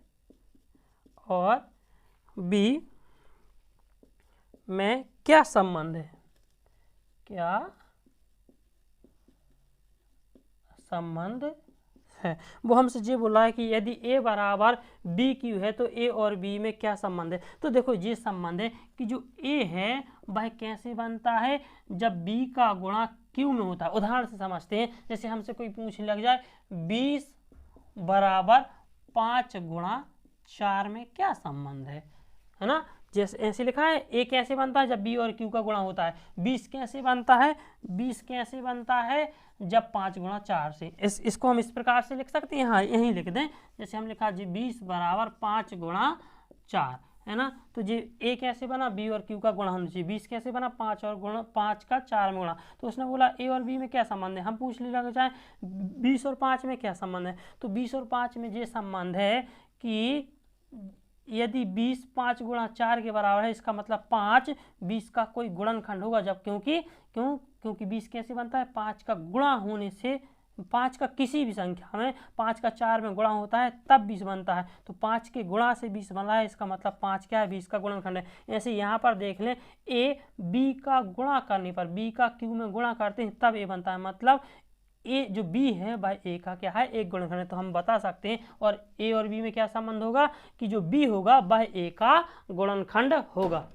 Speaker 1: और बी में क्या संबंध है, क्या संबंध है। वो हमसे ये बोला है कि यदि ए बराबर बी क्यू है तो ए और बी में क्या संबंध है। तो देखो ये संबंध है कि जो ए है वह कैसे बनता है, जब बी का गुणा क्यू में होता है। उदाहरण से समझते हैं, जैसे हमसे कोई पूछने लग जाए 20 बराबर 5 गुणा 4 में क्या संबंध है ना, जैसे ऐसे लिखा है, ए कैसे बनता है जब बी और क्यू का गुणा होता है, 20 कैसे बनता है, 20 कैसे बनता है जब 5 गुणा 4 से। इसको हम इस प्रकार से लिख सकते हैं, हाँ यहीं लिख दें, जैसे हम लिखा जी 20 बराबर 5 गुणा 4 है ना। तो ये ए कैसे बना, बी और क्यू का गुणा होना चाहिए, 20 कैसे बना, 5 और गुणा 5 का 4 में गुणा। तो उसने बोला ए और बी में क्या संबंध है, हम पूछ लेना चाहें 20 और 5 में क्या संबंध है। तो 20 और 5 में ये संबंध है कि यदि 20 5 गुणा 4 के बराबर है, इसका मतलब 5 20 का कोई गुणनखंड होगा, जब क्योंकि 20 कैसे बनता है, 5 का गुणा होने से, 5 का किसी भी संख्या में 5 का 4 में गुणा होता है तब 20 बनता है। तो 5 के गुणा से 20 बना है, इसका मतलब 5 क्या है, 20 का गुणनखंड है। ऐसे यहाँ पर देख लें, ए बी का गुणा करने पर, बी का क्यू में गुणा करते हैं तब ए बनता है, मतलब ए जो बी है भाई ए का क्या है, एक गुणनखंड है। तो हम बता सकते हैं, और ए और बी में क्या संबंध होगा कि जो बी होगा वह ए का गुणनखंड होगा।